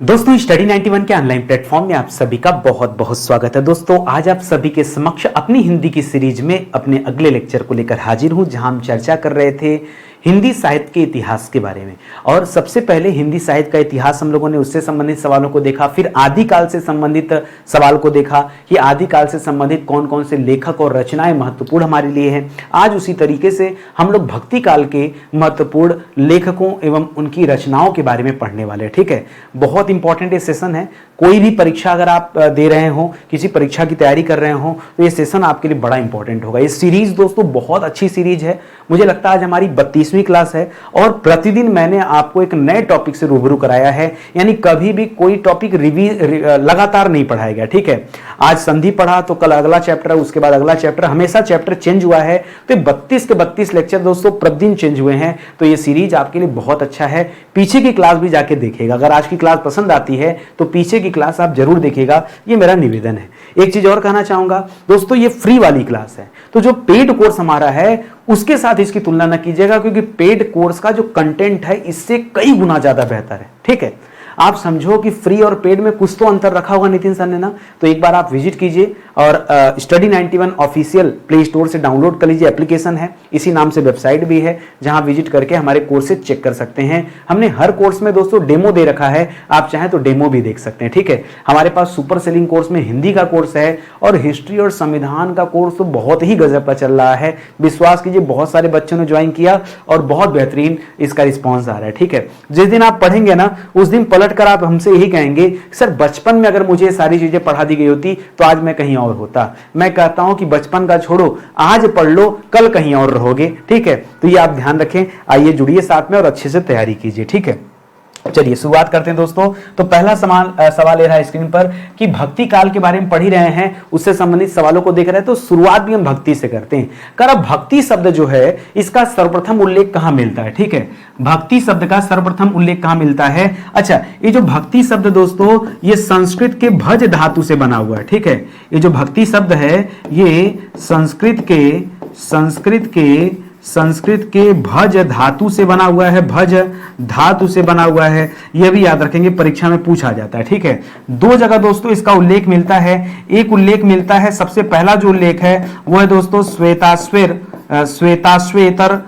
दोस्तों स्टडी 91 के online platform में आप सभी का बहुत बहुत स्वागत है। दोस्तों आज आप सभी के समक्ष अपनी हिंदी की सीरीज में अपने अगले लेक्चर को लेकर हाजिर हूं, जहां हम चर्चा कर रहे थे हिंदी साहित्य के इतिहास के बारे में। और सबसे पहले हिंदी साहित्य का इतिहास हम लोगों ने उससे संबंधित सवालों को देखा, फिर आदिकाल से संबंधित सवाल को देखा कि आदिकाल से संबंधित कौन कौन से लेखक और रचनाएं महत्वपूर्ण हमारे लिए हैं। आज उसी तरीके से हम लोग भक्ति काल के महत्वपूर्ण लेखकों एवं उनकी रचनाओं के बारे में पढ़ने वाले हैं। ठीक है, बहुत इंपॉर्टेंट ये सेशन है। कोई भी परीक्षा अगर आप दे रहे हो, किसी परीक्षा की तैयारी कर रहे हो, तो ये सेशन आपके लिए बड़ा इंपॉर्टेंट होगा। ये सीरीज दोस्तों बहुत अच्छी सीरीज है। मुझे लगता है आज हमारी 32वीं क्लास है और प्रतिदिन मैंने आपको एक नए टॉपिक से रूबरू कराया है, यानी कभी भी कोई टॉपिक लगातार नहीं पढ़ाया गया। ठीक है, आज संधि पढ़ा तो कल अगला चैप्टर, उसके बाद अगला चैप्टर, हमेशा चैप्टर चेंज हुआ है। तो 32 के 32 लेक्चर दोस्तों प्रतिदिन चेंज हुए हैं। तो ये सीरीज आपके लिए बहुत अच्छा है। पीछे की क्लास भी जाके देखिएगा। अगर आज की क्लास पसंद आती है तो पीछे की क्लास आप जरूर देखिएगा, ये मेरा निवेदन है। एक चीज और कहना चाहूंगा दोस्तों, ये फ्री वाली क्लास है, तो जो पेड कोर्स हमारा है उसके साथ इसकी तुलना न कीजिएगा, क्योंकि पेड कोर्स का जो कंटेंट है इससे कई गुना ज्यादा बेहतर है। ठीक है, आप समझो कि फ्री और पेड में कुछ तो अंतर रखा होगा नितिन सर ने ना। तो एक बार आप विजिट कीजिए और स्टडी 91 ऑफिशियल प्ले स्टोर से डाउनलोड कर लीजिए। एप्लीकेशन है, इसी नाम से वेबसाइट भी है, जहां विजिट करके हमारे कोर्सेज चेक कर सकते हैं। हमने हर कोर्स में दोस्तों डेमो दे रखा है, आप चाहें तो डेमो भी देख सकते हैं। ठीक है, हमारे पास सुपर सेलिंग कोर्स में हिंदी का कोर्स है और हिस्ट्री और संविधान का कोर्स तो बहुत ही गजब का चल रहा है। विश्वास कीजिए बहुत सारे बच्चों ने ज्वाइन किया और बहुत बेहतरीन इसका रिस्पॉन्स आ रहा है। ठीक है, जिस दिन आप पढ़ेंगे ना उस दिन कर आप हमसे यही कहेंगे, सर बचपन में अगर मुझे ये सारी चीजें पढ़ा दी गई होती तो आज मैं कहीं और होता। मैं कहता हूं कि बचपन का छोड़ो, आज पढ़ लो, कल कहीं और रहोगे। ठीक है, तो ये आप ध्यान रखें। आइए जुड़िए साथ में और अच्छे से तैयारी कीजिए। ठीक है, चलिए शुरुआत करते हैं दोस्तों। तो पहला सवाल ये रहा स्क्रीन पर कि भक्ति काल के बारे में पढ़ ही रहे हैं, उससे संबंधित सवालों को देख रहे हैं। तो शुरुआत भी हम भक्ति से करते हैं। कर अब भक्ति शब्द जो है इसका सर्वप्रथम उल्लेख कहां मिलता है? ठीक है, भक्ति शब्द का सर्वप्रथम उल्लेख कहां मिलता है? अच्छा, ये जो भक्ति शब्द दोस्तों ये संस्कृत के भज धातु से बना हुआ है। ठीक है, ये जो भक्ति शब्द है ये संस्कृत के भज धातु से बना हुआ है। भज धातु से बना हुआ है, यह भी याद रखेंगे, परीक्षा में पूछा जाता है। ठीक है, दो जगह दोस्तों इसका उल्लेख मिलता है। एक उल्लेख मिलता है, सबसे पहला जो उल्लेख है वो है दोस्तों श्वेताश्वेतर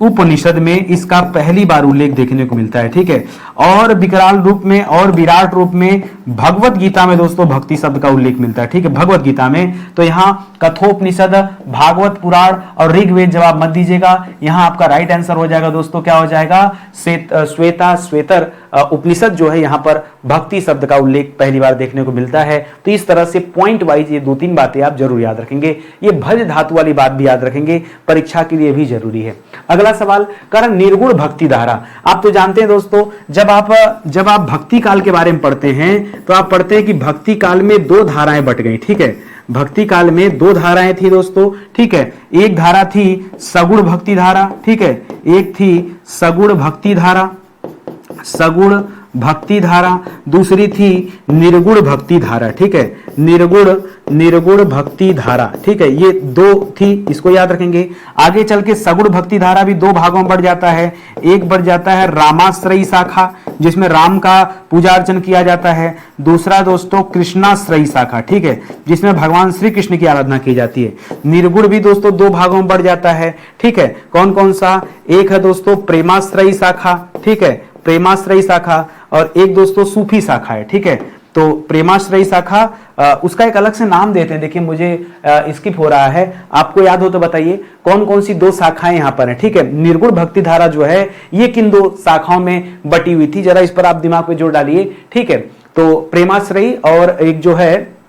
उपनिषद में इसका पहली बार उल्लेख देखने को मिलता है। ठीक है, और विकराल रूप में और विराट रूप में भगवत गीता में दोस्तों भक्ति शब्द का उल्लेख मिलता है। ठीक है, भगवत गीता में। तो यहाँ कठोपनिषद, भागवत पुराण और ऋग्वेद जवाब मत दीजिएगा, यहाँ आपका राइट आंसर हो जाएगा दोस्तों, क्या हो जाएगा? श्वेताश्वेतर उपनिषद जो है यहाँ पर भक्ति शब्द का उल्लेख पहली बार देखने को मिलता है। तो इस तरह से पॉइंट वाइज ये दो तीन बातें आप जरूर याद रखेंगे। ये भज धातु वाली बात भी याद रखेंगे, परीक्षा के लिए भी जरूरी है। अगला सवाल, कर निर्गुण भक्ति धारा। आप तो जानते हैं दोस्तों, जब आप भक्ति काल के बारे में पढ़ते हैं तो आप पढ़ते हैं कि भक्ति काल में दो धाराएं बट गई। ठीक है, भक्ति काल में दो धाराएं थी दोस्तों। ठीक है, एक धारा थी सगुण भक्ति धारा। ठीक है, एक थी सगुण भक्ति धारा, दूसरी थी निर्गुण भक्ति धारा। ठीक है, निर्गुण भक्ति धारा। ठीक है, ये दो थी, इसको याद रखेंगे। आगे चल के सगुण भक्ति धारा भी दो भागों में बढ़ जाता है। एक बढ़ जाता है रामाश्रयी शाखा, जिसमें राम का पूजा अर्चन किया जाता है। दूसरा दोस्तों कृष्णाश्रयी शाखा, ठीक है, जिसमें भगवान श्री कृष्ण की आराधना की जाती है। निर्गुण भी दोस्तों दो भागों में बढ़ जाता है। ठीक है, कौन कौन सा? एक है दोस्तों प्रेमाश्रयी शाखा, ठीक है, प्रेमाश्रयी शाखा, और एक दोस्तों सूफी शाखा है। ठीक है, तो प्रेमाश्रयी शाखा उसका एक अलग से नाम देते हैं। देखिए मुझे स्किप हो रहा है, आपको याद हो तो बताइए कौन कौन सी दो शाखाएं यहां पर हैं। ठीक है, निर्गुण भक्ति धारा जो है ये किन दो शाखाओं में बटी हुई थी, जरा इस पर आप दिमाग में जोर डालिए। ठीक है, तो प्रेमाश्रयी और एक जो है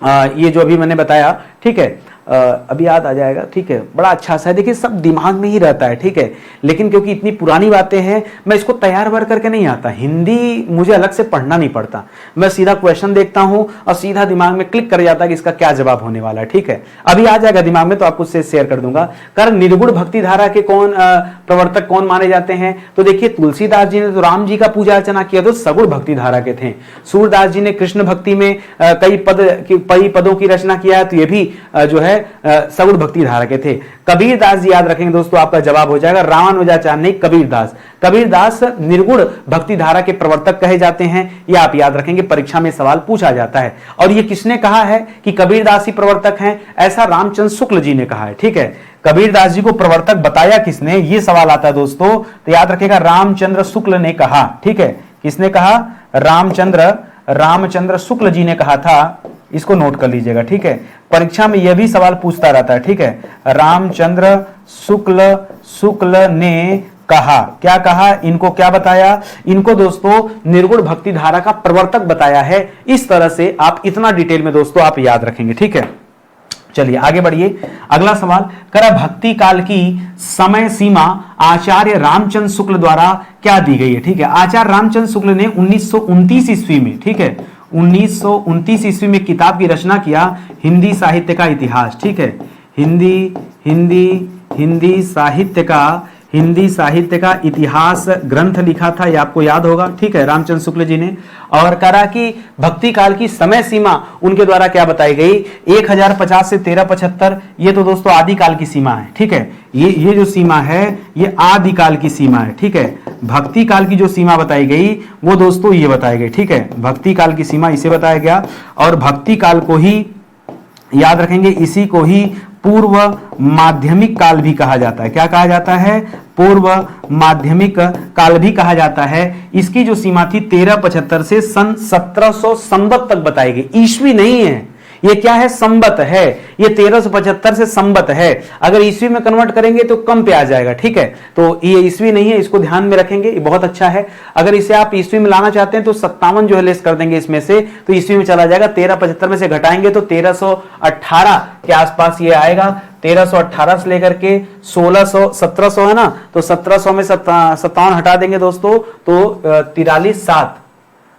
ये जो अभी मैंने बताया। ठीक है, अभी याद आ जाएगा। ठीक है, बड़ा अच्छा सा है, देखिए सब दिमाग में ही रहता है। ठीक है, लेकिन क्योंकि इतनी पुरानी बातें हैं मैं इसको तैयार वर करके नहीं आता। हिंदी मुझे अलग से पढ़ना नहीं पड़ता, मैं सीधा क्वेश्चन देखता हूं और सीधा दिमाग में क्लिक कर जाता है कि इसका क्या जवाब होने वाला है। ठीक है, अभी आ जाएगा दिमाग में तो आपको उससे शेयर कर दूंगा। कारण निर्गुण भक्ति धारा के कौन प्रवर्तक कौन माने जाते हैं? तो देखिए तुलसीदास जी ने तो राम जी का पूजा अर्चना किया तो सगुण भक्ति धारा के थे। सूरदास जी ने कृष्ण भक्ति में कई पदों की रचना किया है, तो ये भी जो है सगुण भक्ति धारा के थे। कबीरदास जी याद रखेंगे दोस्तों, आपका जवाब हो जाएगा रामानुजाचार्य नहीं, कबीरदास। कबीरदास निर्गुण भक्ति धारा के प्रवर्तक कहे जाते हैं, ये आप याद रखेंगे, परीक्षा में सवाल पूछा जाता है। और ये किसने कहा है कि कबीरदास ही प्रवर्तक हैं? ऐसा रामचंद्र शुक्ल जी ने कहा है। ठीक है, कबीरदास जी को प्रवर्तक बताया किसने, ये सवाल आता है दोस्तों, तो याद रखेगा रामचंद्र शुक्ल ने कहा। ठीक है, किसने कहा? रामचंद्र शुक्ल जी ने कहा था, इसको नोट कर लीजिएगा। ठीक है, परीक्षा में यह भी सवाल पूछता रहता है। ठीक है, रामचंद्र शुक्ल ने कहा, क्या कहा? इनको क्या बताया? इनको दोस्तों निर्गुण भक्ति धारा का प्रवर्तक बताया है। इस तरह से आप इतना डिटेल में दोस्तों आप याद रखेंगे। ठीक है, चलिए आगे बढ़िए। अगला सवाल, करा भक्ति काल की समय सीमा आचार्य रामचंद्र शुक्ल द्वारा क्या दी गई है? ठीक है, आचार्य रामचंद्र शुक्ल ने 1929 ईस्वी में, ठीक है, 1929 ईस्वी में किताब की रचना किया, हिंदी साहित्य का इतिहास। ठीक है, हिंदी साहित्य का इतिहास ग्रंथ लिखा था, ये आपको याद होगा। ठीक है, रामचंद्र शुक्ल जी ने। और करा कि भक्ति काल की समय सीमा उनके द्वारा क्या बताई गई? 1050 से 1375, ये तो दोस्तों आदिकाल की सीमा है। ठीक है, ये जो सीमा है ये आदिकाल की सीमा है। ठीक है, भक्ति काल की जो सीमा बताई गई वो दोस्तों ये बताई गई। ठीक है, भक्ति काल की सीमा इसे बताया गया, और भक्ति काल को ही याद रखेंगे, इसी को ही पूर्व माध्यमिक काल भी कहा जाता है। क्या कहा जाता है? पूर्व माध्यमिक काल भी कहा जाता है। इसकी जो सीमा थी 1375 से सन 1700 संवत तक बताई गई। ईस्वी नहीं है ये, क्या है? संवत है। ये 1375 से संवत है। अगर ईस्वी में कन्वर्ट करेंगे तो कम पे आ जाएगा। ठीक है, तो ये ईस्वी नहीं है, इसको ध्यान में रखेंगे, ये बहुत अच्छा है। अगर इसे आप ईस्वी में लाना चाहते हैं तो 57 जो है लेस कर देंगे इसमें से, तो ईस्वी में चला जाएगा। 1375 में से घटाएंगे तो 1318 के आसपास ये आएगा। 1318 से लेकर के 1600 1700 है ना, तो 1700 में 57 हटा देंगे दोस्तों, तो 43 7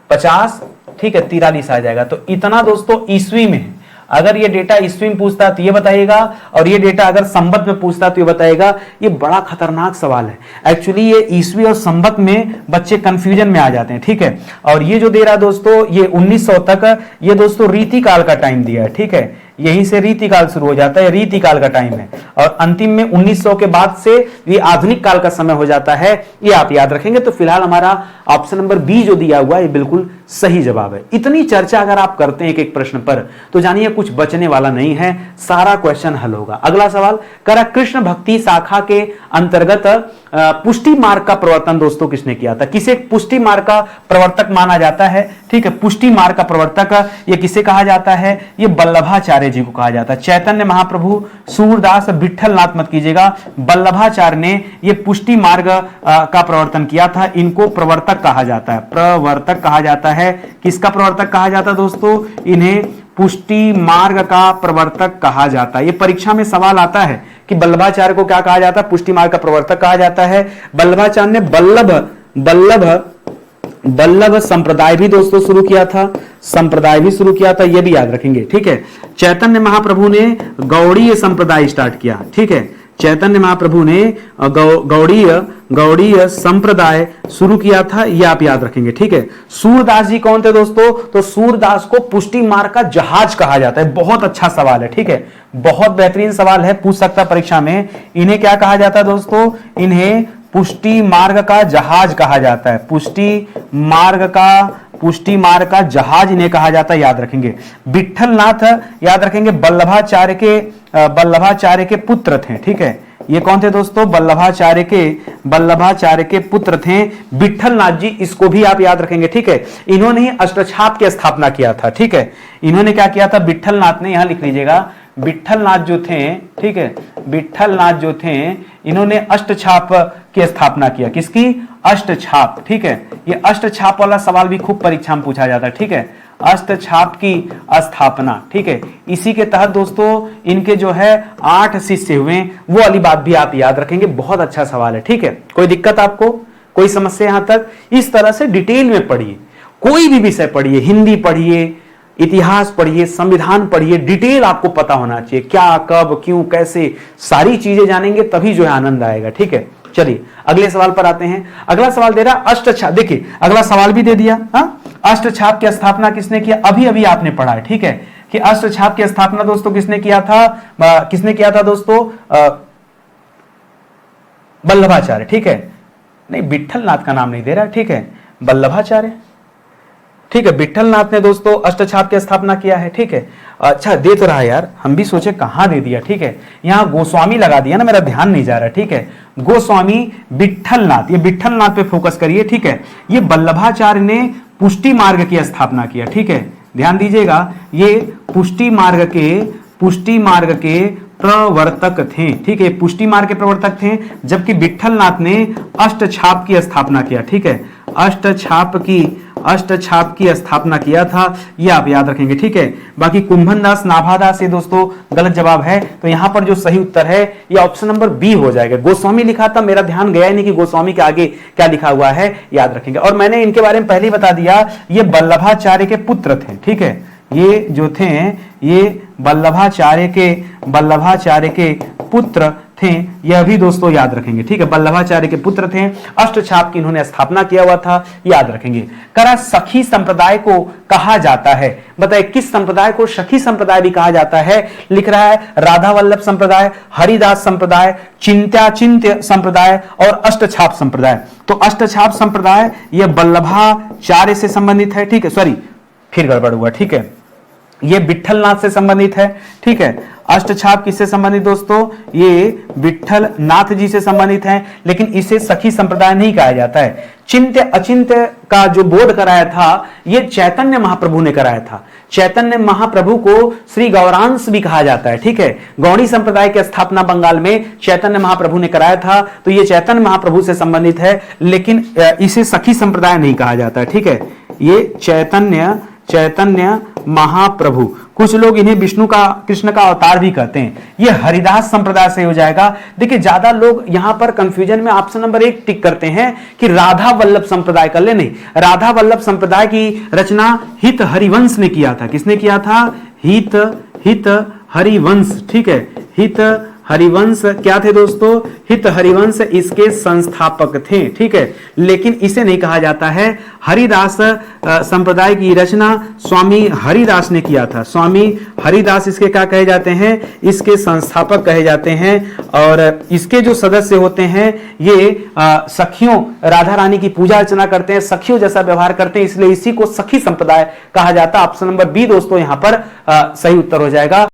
50, ठीक है, 43 आ जाएगा। तो इतना दोस्तों ईस्वी में। अगर ये डेटा ईस्वी में पूछता है तो ये बताइएगा, और ये डेटा अगर संवत में पूछता है तो ये बताइएगा। ये बड़ा खतरनाक सवाल है एक्चुअली। ये ईस्वी और संवत में बच्चे कंफ्यूजन में आ जाते हैं। ठीक है, और ये जो दे रहा है दोस्तों ये 1900 तक, ये दोस्तों रीतिकाल का टाइम दिया है। ठीक है, यहीं से रीतिकाल शुरू हो जाता है, रीतिकाल का टाइम है, और अंतिम में 1900 के बाद से ये आधुनिक काल का समय हो जाता है। ये आप याद रखेंगे। तो फिलहाल हमारा ऑप्शन नंबर बी जो दिया हुआ है ये बिल्कुल सही जवाब है। इतनी चर्चा अगर आप करते हैं एक एक प्रश्न पर तो जानिए कुछ बचने वाला नहीं है, सारा क्वेश्चन हल होगा। अगला सवाल, करा कृष्ण भक्ति शाखा के अंतर्गत पुष्टि मार्ग का प्रवर्तन दोस्तों किसने किया था? किसे पुष्टि मार्ग का प्रवर्तक माना जाता है? ठीक है, पुष्टि मार्ग का प्रवर्तक ये किसे कहा जाता है? ये वल्लभाचार्य जी को कहा जाता है। चैतन्य महाप्रभु, सूरदास, विठल नाथ मत कीजिएगा, वल्लभाचार्य ने ये पुष्टि मार्ग का प्रवर्तन किया था। इनको प्रवर्तक कहा जाता है, प्रवर्तक कहा जाता है। किसका प्रवर्तक कहा जाता है दोस्तों? इन्हें पुष्टि मार्ग का प्रवर्तक कहा जाता है। ये परीक्षा में सवाल आता है कि वल्लभाचार्य को क्या कहा जाता है? पुष्टि मार्ग का प्रवर्तक कहा जाता है। वल्लभाचार्य ने वल्लभ संप्रदाय भी दोस्तों शुरू किया था, संप्रदाय भी शुरू किया था, ये भी याद रखेंगे। ठीक है, चैतन्य महाप्रभु ने गौड़ीय संप्रदाय स्टार्ट किया। ठीक है, चैतन्य महाप्रभु ने गौड़ीय संप्रदाय शुरू किया था, ये आप याद रखेंगे। ठीक है, सूरदास जी कौन थे दोस्तों? तो सूरदास को पुष्टि मार्ग का जहाज कहा जाता है। बहुत अच्छा सवाल है। ठीक है, बहुत बेहतरीन सवाल है, पूछ सकता परीक्षा में। इन्हें क्या कहा जाता है दोस्तों? इन्हें पुष्टि मार्ग का जहाज कहा जाता है। पुष्टि मार्ग का जहाज इन्हें कहा जाता है, याद रखेंगे। विठल नाथ याद रखेंगे, वल्लभाचार्य के पुत्र थे। ठीक है, ये कौन थे दोस्तों? वल्लभाचार्य के पुत्र थे विठल नाथ जी, इसको भी आप याद रखेंगे। ठीक है, इन्होंने ही अष्टछाप की स्थापना किया था। ठीक है, इन्होंने क्या किया था? विठल नाथ ने, यहां लिख लीजिएगा, विठल नाथ जो थे, ठीक है, विठल नाथ जो थे इन्होंने अष्टछाप की स्थापना किया। किसकी? अष्टछाप। ठीक है, ये अष्टछाप वाला सवाल भी खूब परीक्षा में पूछा जाता है। ठीक है, अष्टछाप की स्थापना। ठीक है, इसी के तहत दोस्तों इनके जो है 8 शिष्य हुए, वो वाली बात भी आप याद रखेंगे। बहुत अच्छा सवाल है। ठीक है, कोई दिक्कत आपको, कोई समस्या यहां तक? इस तरह से डिटेल में पढ़िए, कोई भी विषय पढ़िए, हिंदी पढ़िए, इतिहास पढ़िए, संविधान पढ़िए, डिटेल आपको पता होना चाहिए, क्या, कब, क्यों, कैसे, सारी चीजें जानेंगे तभी जो है आनंद आएगा। ठीक है, चलिए अगले सवाल पर आते हैं। अगला सवाल दे रहा अष्टछाप, देखिए अगला सवाल भी दे दिया। अष्टछाप की स्थापना किसने किया? अभी अभी आपने पढ़ा है, ठीक है, कि अष्टछाप की स्थापना दोस्तों किसने किया था? किसने किया था दोस्तों? वल्लभाचार्य, ठीक है। नहीं, विट्ठल नाथ का नाम नहीं दे रहा, ठीक है, वल्लभाचार्य, ठीक है। विट्ठल नाथ ने दोस्तों अष्टछाप की स्थापना किया है, ठीक है। अच्छा दे तो रहा है यार, हम भी सोचे कहां दे दिया, ठीक है। यहां गोस्वामी लगा दिया ना, मेरा ध्यान नहीं जा रहा, ठीक है। गोस्वामी विट्ठल नाथ, ये विट्ठल नाथ पे फोकस करिए, ठीक है। ये वल्लभाचार्य ने पुष्टि मार्ग की स्थापना किया, ठीक है, ध्यान दीजिएगा। ये पुष्टि मार्ग के प्रवर्तक थे, ठीक है, पुष्टि मार्ग के प्रवर्तक थे। जबकि विट्ठल नाथ ने अष्टछाप की स्थापना किया, ठीक है, अष्टछाप की स्थापना किया था, ये आप याद रखेंगे, ठीक है। बाकी कुंभन दास, नाभादास, ये दोस्तों गलत जवाब है। तो यहां पर जो सही उत्तर है ये ऑप्शन नंबर बी हो जाएगा। गोस्वामी लिखा था, मेरा ध्यान गया ही नहीं कि गोस्वामी के आगे क्या लिखा हुआ है, याद रखेंगे। और मैंने इनके बारे में पहले ही बता दिया, ये वल्लभाचार्य के पुत्र थे, ठीक है। ये जो थे ये वल्लभाचार्य के पुत्र थे, यह भी दोस्तों याद रखेंगे, ठीक है। वल्लभाचार्य के पुत्र थे, अष्टछाप की इन्होंने स्थापना किया हुआ था, याद रखेंगे। करा सखी संप्रदाय को कहा जाता है, बताइए किस संप्रदाय को सखी संप्रदाय भी कहा जाता है? लिख रहा है राधा वल्लभ संप्रदाय, हरिदास संप्रदाय, चिंत्याचिंत्य संप्रदाय और अष्टछाप संप्रदाय। तो अष्टछाप संप्रदाय यह वल्लभाचार्य से संबंधित है, ठीक है, सॉरी फिर गड़बड़ हुआ, ठीक है, ये विट्ठल नाथ से संबंधित है, ठीक है। अष्टछाप किससे संबंधित दोस्तों? ये विट्ठल नाथ जी से संबंधित है, लेकिन इसे सखी संप्रदाय नहीं कहा जाता है। चिंत्य अचिंत्य का जो बोध कराया था ये चैतन्य महाप्रभु ने कराया था। चैतन्य महाप्रभु को श्री गौरांश भी कहा जाता है, ठीक है। गौड़ी संप्रदाय की स्थापना बंगाल में चैतन्य महाप्रभु ने कराया था, तो ये चैतन्य महाप्रभु से संबंधित है, लेकिन इसे सखी संप्रदाय नहीं कहा जाता है, ठीक है। ये चैतन्य महाप्रभु, कुछ लोग इन्हें विष्णु का, कृष्ण का अवतार भी कहते हैं। ये हरिदास संप्रदाय से हो जाएगा। देखिए ज्यादा लोग यहां पर कंफ्यूजन में ऑप्शन नंबर 1 टिक करते हैं कि राधा वल्लभ संप्रदाय कर ले, नहीं, राधा वल्लभ संप्रदाय की रचना हित हरिवंश ने किया था। किसने किया था? हित हरिवंश, ठीक है। हित हरिवंश क्या थे दोस्तों? हित हरिवंश इसके संस्थापक थे, ठीक है। लेकिन इसे नहीं कहा जाता है। हरिदास संप्रदाय की रचना स्वामी हरिदास ने किया था। स्वामी हरिदास इसके क्या कहे जाते हैं? इसके संस्थापक कहे जाते हैं। और इसके जो सदस्य होते हैं ये सखियों, राधा रानी की पूजा अर्चना करते हैं, सखियों जैसा व्यवहार करते हैं, इसलिए इसी को सखी संप्रदाय कहा जाता है। ऑप्शन नंबर बी दोस्तों यहां पर सही उत्तर हो जाएगा।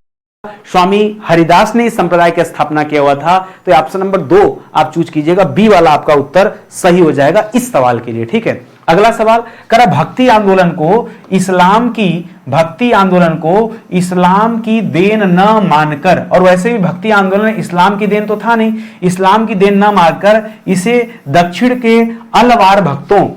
स्वामी हरिदास ने इस संप्रदाय की स्थापना किया हुआ था, तो ऑप्शन नंबर 2 आप चूज कीजिएगा, बी वाला आपका उत्तर सही हो जाएगा इस सवाल के लिए, ठीक है। अगला सवाल करा भक्ति आंदोलन को इस्लाम की देन न मानकर, और वैसे भी भक्ति आंदोलन इस्लाम की देन तो था नहीं, इस्लाम की देन न मानकर इसे दक्षिण के अलवार भक्तों,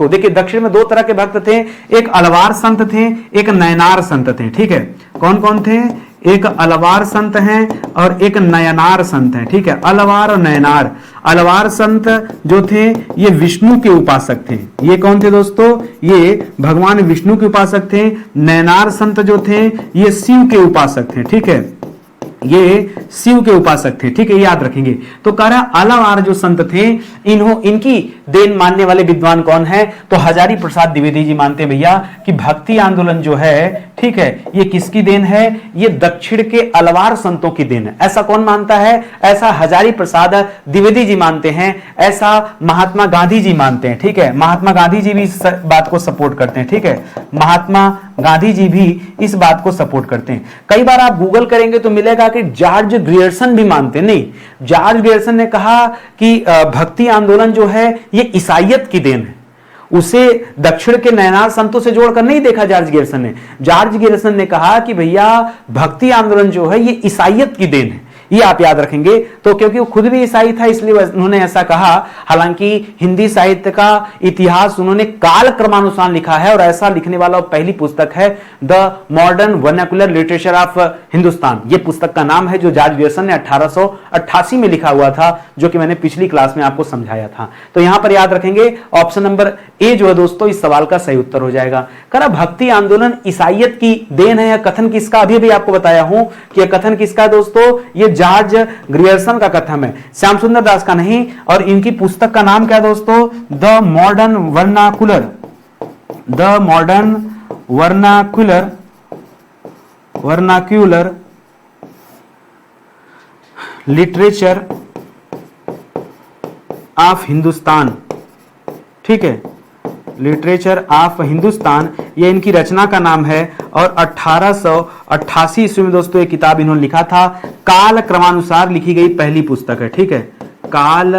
देखिए दक्षिण में 2 तरह के भक्त थे, एक अलवार संत थे, एक नयनार संत थे, ठीक है। कौन कौन थे? एक अलवार संत हैं और एक नयनार संत हैं, ठीक है। अलवार और नयनार। अलवार संत जो थे ये विष्णु के उपासक थे। ये कौन थे दोस्तों? ये भगवान विष्णु के उपासक थे। नयनार संत जो थे ये शिव के उपासक थे, ठीक है, ये शिव के उपासक थे, ठीक है, याद रखेंगे। तो कह रहा अलवार जो संत थे इनकी देन मानने वाले विद्वान कौन है? तो हजारी प्रसाद द्विवेदी जी मानते हैं भैया कि भक्ति आंदोलन जो है, ठीक है, ये किसकी देन है? ये दक्षिण के अलवार संतों की देन है। ऐसा कौन मानता है? ऐसा हजारी प्रसाद द्विवेदी जी मानते हैं, ऐसा महात्मा गांधी जी मानते हैं, ठीक है। महात्मा गांधी जी भी इस बात को सपोर्ट करते हैं, ठीक है। महात्मा गांधी जी भी इस बात को सपोर्ट करते हैं। कई बार आप गूगल करेंगे तो मिलेगा कि जॉर्ज ग्रियर्सन भी मानते नहीं। जॉर्ज ग्रियर्सन ने कहा कि भक्ति आंदोलन जो है ये ईसाइयत की देन है। उसे दक्षिण के नयनार संतों से जोड़कर नहीं देखा जॉर्ज ग्रियर्सन ने। जॉर्ज ग्रियर्सन ने कहा कि भैया भक्ति आंदोलन जो है ये ईसाइयत की देन है, ये आप याद रखेंगे। तो क्योंकि वो खुद भी ईसाई था इसलिए उन्होंने ऐसा कहा। हालांकि हिंदी साहित्य का इतिहास उन्होंने काल क्रमानुसार लिखा है और ऐसा लिखने वाला पहली पुस्तक है the modern vernacular literature of Hindustan. ये पुस्तक का नाम है जो जॉर्ज ग्रियर्सन ने 1888 में लिखा हुआ था, जो कि मैंने पिछली क्लास में आपको समझाया था। तो यहां पर याद रखेंगे ऑप्शन नंबर ए जो है दोस्तों इस सवाल का सही उत्तर हो जाएगा। करा भक्ति आंदोलन ईसाइयत की देन है, यह कथन किसका? अभी भी आपको बताया हूं कि यह कथन किसका दोस्तों? ये जॉर्ज ग्रियर्सन का कथन है, श्याम सुंदर दास का नहीं। और इनकी पुस्तक का नाम क्या है दोस्तों? The modern vernacular, the modern vernacular literature of Hindustan. ठीक है, लिटरेचर ऑफ हिंदुस्तान, ये इनकी रचना का नाम है। और 1888 ईस्वी में दोस्तों ये किताब इन्होंने लिखा था। काल क्रमानुसार लिखी गई पहली पुस्तक है। ठीक है, काल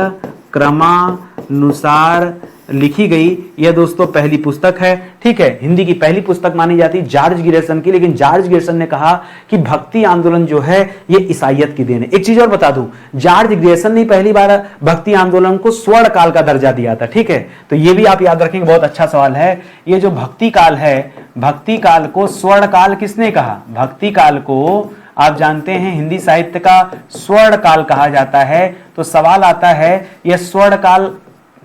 क्रमानुसार लिखी गई यह दोस्तों पहली पुस्तक है। ठीक है, हिंदी की पहली पुस्तक मानी जाती जॉर्ज ग्रियर्सन की। लेकिन जॉर्ज ग्रियर्सन ने कहा कि भक्ति आंदोलन जो है ये ईसाइयत की देन है। एक चीज और बता दूं, जॉर्ज ग्रियर्सन ने पहली बार भक्ति आंदोलन को स्वर्ण काल का दर्जा दिया था। ठीक है, तो ये भी आप याद रखेंगे, बहुत अच्छा सवाल है। ये जो भक्ति काल है, भक्ति काल को स्वर्ण काल किसने कहा? भक्ति काल को आप जानते हैं हिंदी साहित्य का स्वर्ण काल कहा जाता है। तो सवाल आता है यह स्वर्ण काल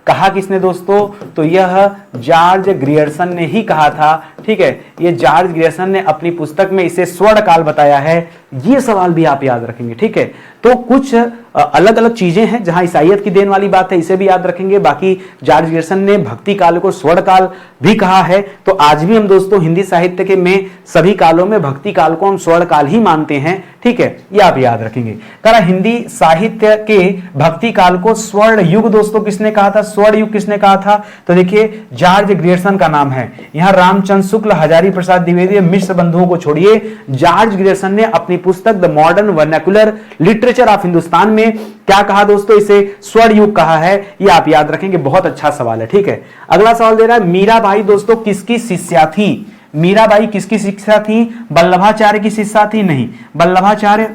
कहा किसने दोस्तों? तो यह जॉर्ज ग्रियर्सन ने ही कहा था। ठीक है, ये जॉर्ज ग्रियर्सन ने अपनी पुस्तक में इसे स्वर्ण काल बताया है। ये सवाल भी आप याद रखेंगे। ठीक है, तो कुछ अलग अलग चीजें हैं जहां ईसाइयत की देन वाली बात है, इसे भी याद रखेंगे। बाकी जॉर्ज ग्रियर्सन ने भक्ति काल को स्वर्ण काल भी कहा है। तो आज भी हम दोस्तों हिंदी साहित्य के में सभी कालों में भक्ति काल को हम स्वर्ण काल ही मानते हैं। ठीक है, ये आप याद रखेंगे। कहा हिंदी साहित्य के भक्ति काल को स्वर्ण युग दोस्तों किसने कहा था? स्वर्ण युग किसने कहा था? तो देखिए जॉर्ज ग्रियर्सन का नाम है। यहां रामचंद्र शुक्ल, हजारी प्रसाद द्विवेदी, मिश्र बंधुओं को छोड़िए, जॉर्ज ग्रियर्सन ने अपनी पुस्तक the modern vernacular literature of Hindustan में क्या कहा दोस्तों? इसे स्वर्ण युग कहा है। ये आप याद रखेंगे, बहुत अच्छा सवाल है। ठीक है, अगला सवाल दे रहा है मीराबाई दोस्तों किसकी शिष्या थी? मीराबाई किसकी शिष्या थी? वल्लभाचार्य की शिष्या थी? नहीं, वल्लभाचार्य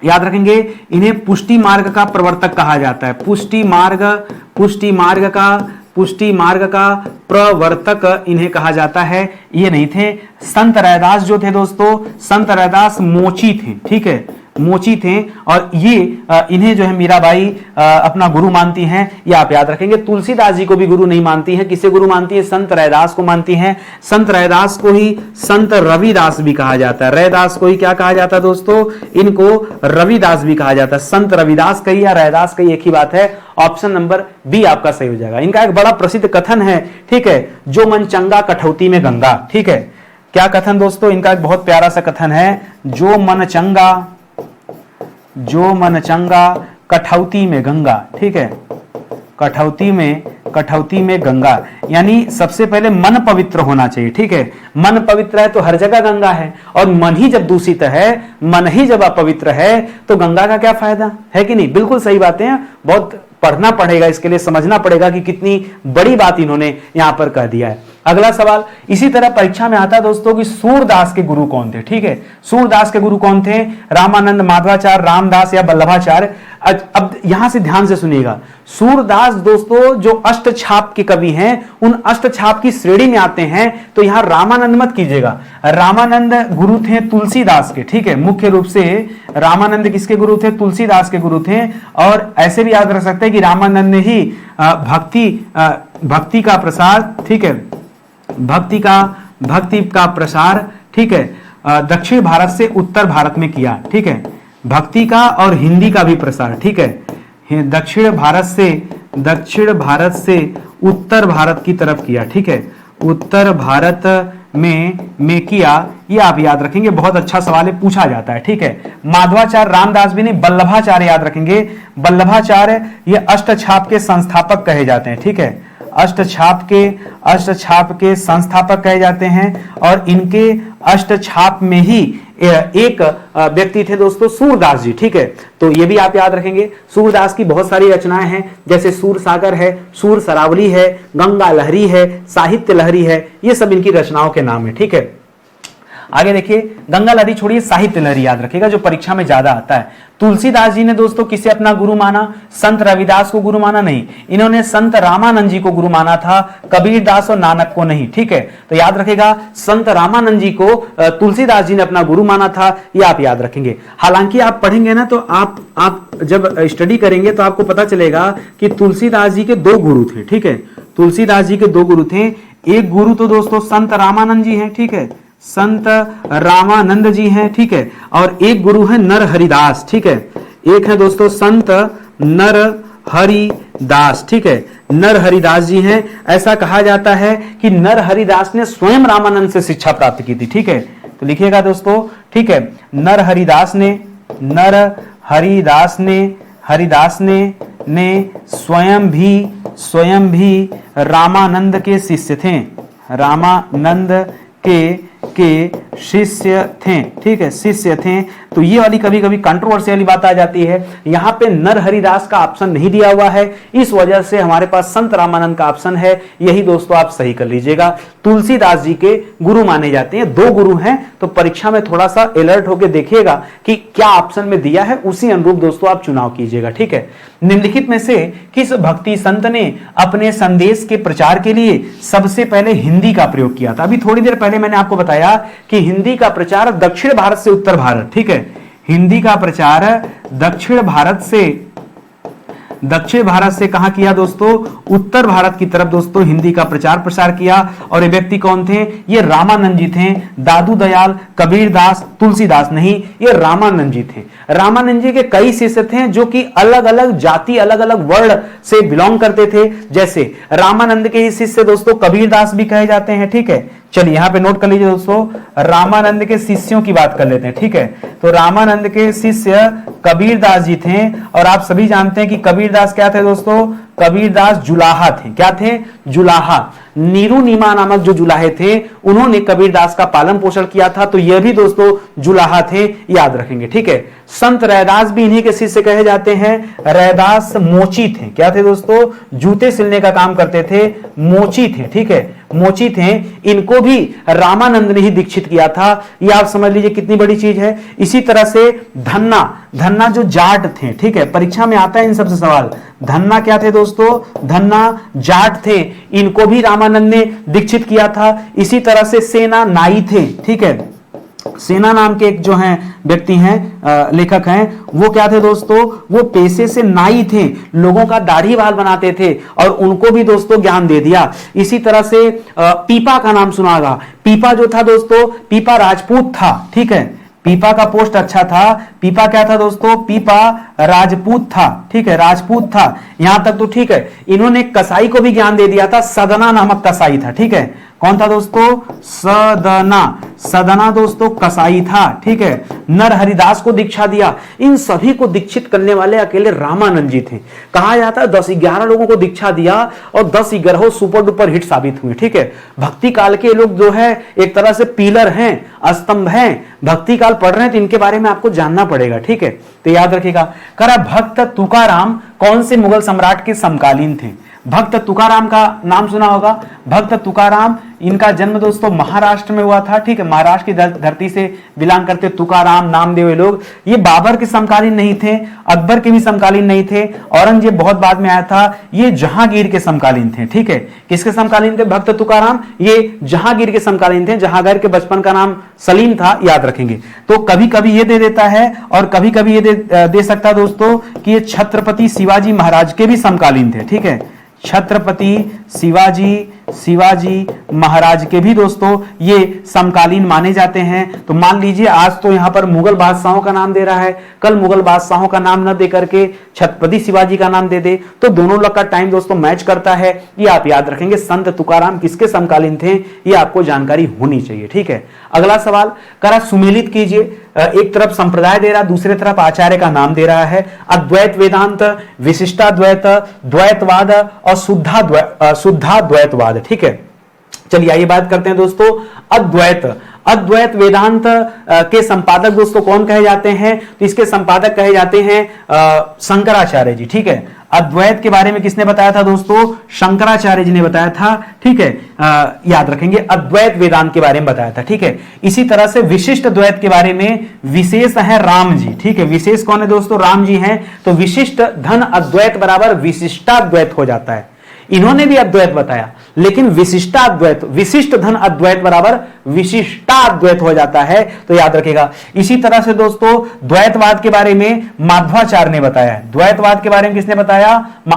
याद रखेंगे। इन्हें पुष्टि मार्ग का प्रवर्तक कहा जाता है। पुष्टि मार्ग का प्रवर्तक इन्हें कहा जाता है। ये नहीं थे। संत रैदास जो थे दोस्तों, संत रैदास मोची थे। ठीक है, मोची थे। और ये इन्हें जो है मीराबाई अपना गुरु मानती हैं। ये आप याद रखेंगे। तुलसीदास जी को भी गुरु नहीं मानती हैं। किसे गुरु मानती है? संत रैदास को मानती हैं। संत रैदास को ही संत रविदास भी कहा जाता है। रैदास को ही क्या कहा जाता है दोस्तों? इनको रविदास भी कहा जाता है। संत रविदास कही या रैदास कही एक ही बात है। ऑप्शन नंबर बी आपका सही हो जाएगा। इनका एक बड़ा प्रसिद्ध कथन है। ठीक है, जो मन चंगा कठौती में गंगा। ठीक है, क्या कथन दोस्तों? इनका एक बहुत प्यारा सा कथन है, जो मन चंगा कठौती में गंगा। ठीक है, कठौती में गंगा, यानी सबसे पहले मन पवित्र होना चाहिए। ठीक है, मन पवित्र है तो हर जगह गंगा है। और मन ही जब दूषित है, मन ही जब अपवित्र है, तो गंगा का क्या फायदा है कि नहीं? बिल्कुल सही बातें हैं। बहुत पढ़ना पड़ेगा, इसके लिए समझना पड़ेगा कि कितनी बड़ी बात इन्होंने यहां पर कह दिया है। अगला सवाल इसी तरह परीक्षा में आता है दोस्तों कि सूरदास के गुरु कौन थे? ठीक है, सूरदास के गुरु कौन थे? रामानंद, माधवाचार्य, रामदास या वल्लभाचार्य? अब यहां से ध्यान से सुनिएगा। सूरदास दोस्तों जो अष्टछाप के कवि हैं, उन अष्टछाप की श्रेणी में आते हैं। तो यहां रामानंद मत कीजिएगा। रामानंद गुरु थे तुलसीदास के। ठीक है, मुख्य रूप से रामानंद किसके गुरु थे? तुलसीदास के गुरु थे। और ऐसे भी याद रख सकते हैं कि रामानंद ने ही भक्ति का प्रसार, ठीक है, भक्ति का प्रसार, ठीक है, दक्षिण भारत से उत्तर भारत में किया। ठीक है, भक्ति का और हिंदी का भी प्रसार। ठीक है, दक्षिण भारत से उत्तर भारत की तरफ किया। ठीक है, उत्तर भारत में किया। ये आप याद रखेंगे, बहुत अच्छा सवाल है, पूछा जाता है। ठीक है, माधवाचार्य, रामदास भी नहीं, वल्लभाचार्य याद रखेंगे। वल्लभाचार्य ये अष्टछाप के संस्थापक कहे जाते हैं। ठीक है, अष्टछाप के संस्थापक कहे जाते हैं। और इनके अष्टछाप में ही एक व्यक्ति थे दोस्तों, सूरदास जी। ठीक है, तो ये भी आप याद रखेंगे। सूरदास की बहुत सारी रचनाएं हैं, जैसे सूर सागर है, सूर सरावली है, गंगा लहरी है, साहित्य लहरी है। ये सब इनकी रचनाओं के नाम है। ठीक है, आगे देखिए, गंगा लहरी छोड़िए, साहित्य लहरी याद रखिएगा, जो परीक्षा में ज्यादा आता है। तुलसीदास जी ने दोस्तों किसे अपना गुरु माना? संत रविदास को गुरु माना नहीं, इन्होंने संत रामानंद जी को गुरु माना था, कबीरदास और नानक को नहीं। ठीक है, तो याद रखेगा, संत रामानंद जी को तुलसीदास जी ने अपना गुरु माना था। ये आप याद रखेंगे। हालांकि आप पढ़ेंगे ना, तो आप जब स्टडी करेंगे तो आपको पता चलेगा कि तुलसीदास जी के दो गुरु थे। ठीक है, तुलसीदास जी के दो गुरु थे। एक गुरु तो दोस्तों संत रामानंद जी हैं। ठीक है, संत रामानंद जी हैं। ठीक है, और एक गुरु है नर हरिदास। ठीक है, एक है दोस्तों संत नर हरिदास, ठीक है, नर हरिदास जी हैं। ऐसा कहा जाता है कि नर हरिदास ने स्वयं रामानंद से शिक्षा प्राप्त की थी, ठीक है। तो लिखिएगा दोस्तों, ठीक है, नर हरिदास ने स्वयं भी रामानंद के शिष्य थे, रामानंद के शिष्य थे, ठीक है, शिष्य थे। तो ये वाली कभी कभी कंट्रोवर्सी वाली बात आ जाती है। यहां पे नर हरिदास का ऑप्शन नहीं दिया हुआ है, इस वजह से हमारे पास संत रामानंद का ऑप्शन है। यही दोस्तों आप सही कर लीजिएगा। तुलसीदास जी के गुरु माने जाते हैं, 2 गुरु हैं, तो परीक्षा में थोड़ा सा अलर्ट होकर देखिएगा कि क्या ऑप्शन में दिया है, उसी अनुरूप दोस्तों आप चुनाव कीजिएगा, ठीक है। निम्नलिखित में से किस भक्ति संत ने अपने संदेश के प्रचार के लिए सबसे पहले हिंदी का प्रयोग किया था? अभी थोड़ी देर पहले मैंने आपको बताया कि हिंदी का प्रचार दक्षिण भारत से उत्तर भारत, ठीक है, हिंदी का प्रचार दक्षिण भारत से कहां किया दोस्तों? उत्तर भारत की तरफ दोस्तों हिंदी का प्रचार प्रसार किया। और ये व्यक्ति कौन थे? ये रामानंद जी थे। दादू दयाल, कबीरदास, तुलसीदास नहीं, ये रामानंद जी थे। रामानंद जी के कई शिष्य थे जो कि अलग अलग जाति, अलग अलग वर्ण से बिलोंग करते थे। जैसे रामानंद के ही शिष्य दोस्तों कबीरदास भी कहे जाते हैं, ठीक है। चलिए यहां पे नोट कर लीजिए दोस्तों, रामानंद के शिष्यों की बात कर लेते हैं, ठीक है। तो रामानंद के शिष्य कबीरदास जी थे। और आप सभी जानते हैं कि कबीरदास क्या थे दोस्तों? कबीरदास जुलाहा थे। क्या थे? जुलाहा। नीरू नीमा नामक जो जुलाहे थे, उन्होंने कबीरदास का पालन पोषण किया था। तो यह भी दोस्तों जुलाहा थे, याद रखेंगे, ठीक है। संत रैदास भी इन्हीं के शिष्य कहे जाते हैं। रैदास मोची थे। क्या थे दोस्तों? जूते सिलने का काम करते थे, मोची थे, ठीक है, मोची थे। इनको भी रामानंद ने ही दीक्षित किया था। ये आप समझ लीजिए कितनी बड़ी चीज है। इसी तरह से धन्ना जो जाट थे, ठीक है, परीक्षा में आता है इन सबसे सवाल। धन्ना क्या थे दोस्तों? धन्ना जाट थे, इनको भी रामानंद ने दीक्षित किया था। इसी तरह से सेना नाई थे, ठीक है। सेना नाम के एक जो हैं व्यक्ति हैं, लेखक हैं, वो क्या थे दोस्तों? वो पेशे से नाई थे, लोगों का दाढ़ी बाल बनाते थे और उनको भी दोस्तों ज्ञान दे दिया। इसी तरह से पीपा का नाम सुना होगा। पीपा जो था दोस्तों, पीपा राजपूत था, ठीक है। पीपा का पोस्ट अच्छा था। पीपा क्या था दोस्तों? पीपा राजपूत था, ठीक है, राजपूत था। यहां तक तो ठीक है। इन्होंने कसाई को भी ज्ञान दे दिया था। सदना नामक कसाई था, ठीक है। कौन था दोस्तों? सदना दोस्तों कसाई था, ठीक है। नर हरिदास को दीक्षा दिया। इन सभी को दीक्षित करने वाले अकेले रामानंद जी थे। कहा जाता है 10-11 लोगों को दीक्षा दिया और 10-11 सुपर डुपर हिट साबित हुए, ठीक है। भक्ति काल के लोग जो है एक तरह से पिलर हैं, स्तंभ हैं। भक्ति काल पढ़ रहे हैं तो इनके बारे में आपको जानना पड़ेगा, ठीक है। तो याद रखिएगा। करा भक्त तुकाराम कौन से मुगल सम्राट के समकालीन थे? भक्त तुकाराम का नाम सुना होगा। भक्त तुकाराम, इनका जन्म दोस्तों महाराष्ट्र में हुआ था, ठीक है। महाराष्ट्र की धरती से बिलोंग करते तुकाराम, नामदेव लोग। ये बाबर के समकालीन नहीं थे, अकबर के भी समकालीन नहीं थे, औरंगजेब बहुत बाद में आया था। ये जहांगीर के समकालीन थे, ठीक है। किसके समकालीन थे भक्त तुकाराम? ये जहांगीर के समकालीन थे। जहांगीर के बचपन का नाम सलीम था, याद रखेंगे। तो कभी कभी ये दे देता है और कभी कभी ये दे सकता है दोस्तों कि ये छत्रपति शिवाजी महाराज के भी समकालीन थे, ठीक है। छत्रपति शिवाजी महाराज के भी दोस्तों ये समकालीन माने जाते हैं। तो मान लीजिए आज तो यहां पर मुगल बादशाहों का नाम दे रहा है, कल मुगल बादशाहों का नाम न दे करके छत्रपति शिवाजी का नाम दे दे, तो दोनों लोग का टाइम दोस्तों मैच करता है। ये आप याद रखेंगे। संत तुकाराम किसके समकालीन थे, ये आपको जानकारी होनी चाहिए, ठीक है। अगला सवाल करा सुमेलित कीजिए। एक तरफ संप्रदाय दे रहा, दूसरे तरफ आचार्य का नाम दे रहा है। अद्वैत वेदांत, विशिष्टाद्वैत, द्वैतवाद और शुद्धाद्वैतवाद, ठीक है। चलिए आइए बात करते हैं दोस्तों अद्वैत वेदांत के संपादक दोस्तों कौन कहे जाते हैं? तो इसके संपादक कहे जाते हैं शंकराचार्य जी, ठीक है। अद्वैत के बारे में किसने बताया था दोस्तों? शंकराचार्य जी ने बताया था, ठीक है। याद रखेंगे। अद्वैत वेदांत के बारे में बताया था, ठीक है। इसी तरह से विशिष्ट द्वैत के बारे में विशेष है राम जी, ठीक है। विशेष कौन है दोस्तों? राम जी हैं। तो विशिष्ट धन अद्वैत बराबर विशिष्टाद्वैत हो जाता है। इन्होंने भी अद्वैत बताया, लेकिन विशिष्टाद्वैत, विशिष्ट धन अद्वैत बराबर विशिष्टाद्वैत हो जाता है, तो याद रखिएगा। इसी तरह से दोस्तों द्वैतवाद के बारे में माध्वाचार्य ने बताया है। द्वैतवाद के बारे में किसने बताया?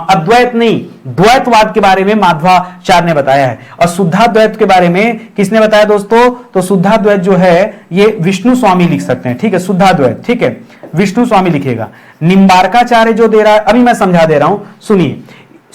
अद्वैत नहीं, द्वैतवाद के बारे में माध्वाचार्य ने बताया है। और शुद्धाद्वैत के बारे में किसने बताया दोस्तों? तो शुद्धाद्वैत जो है ये विष्णु स्वामी लिख सकते हैं, ठीक है, शुद्धाद्वैत, ठीक है, विष्णु स्वामी लिखेगा। निम्बार्काचार्य जो दे रहा है, अभी मैं समझा दे रहा हूं, सुनिए।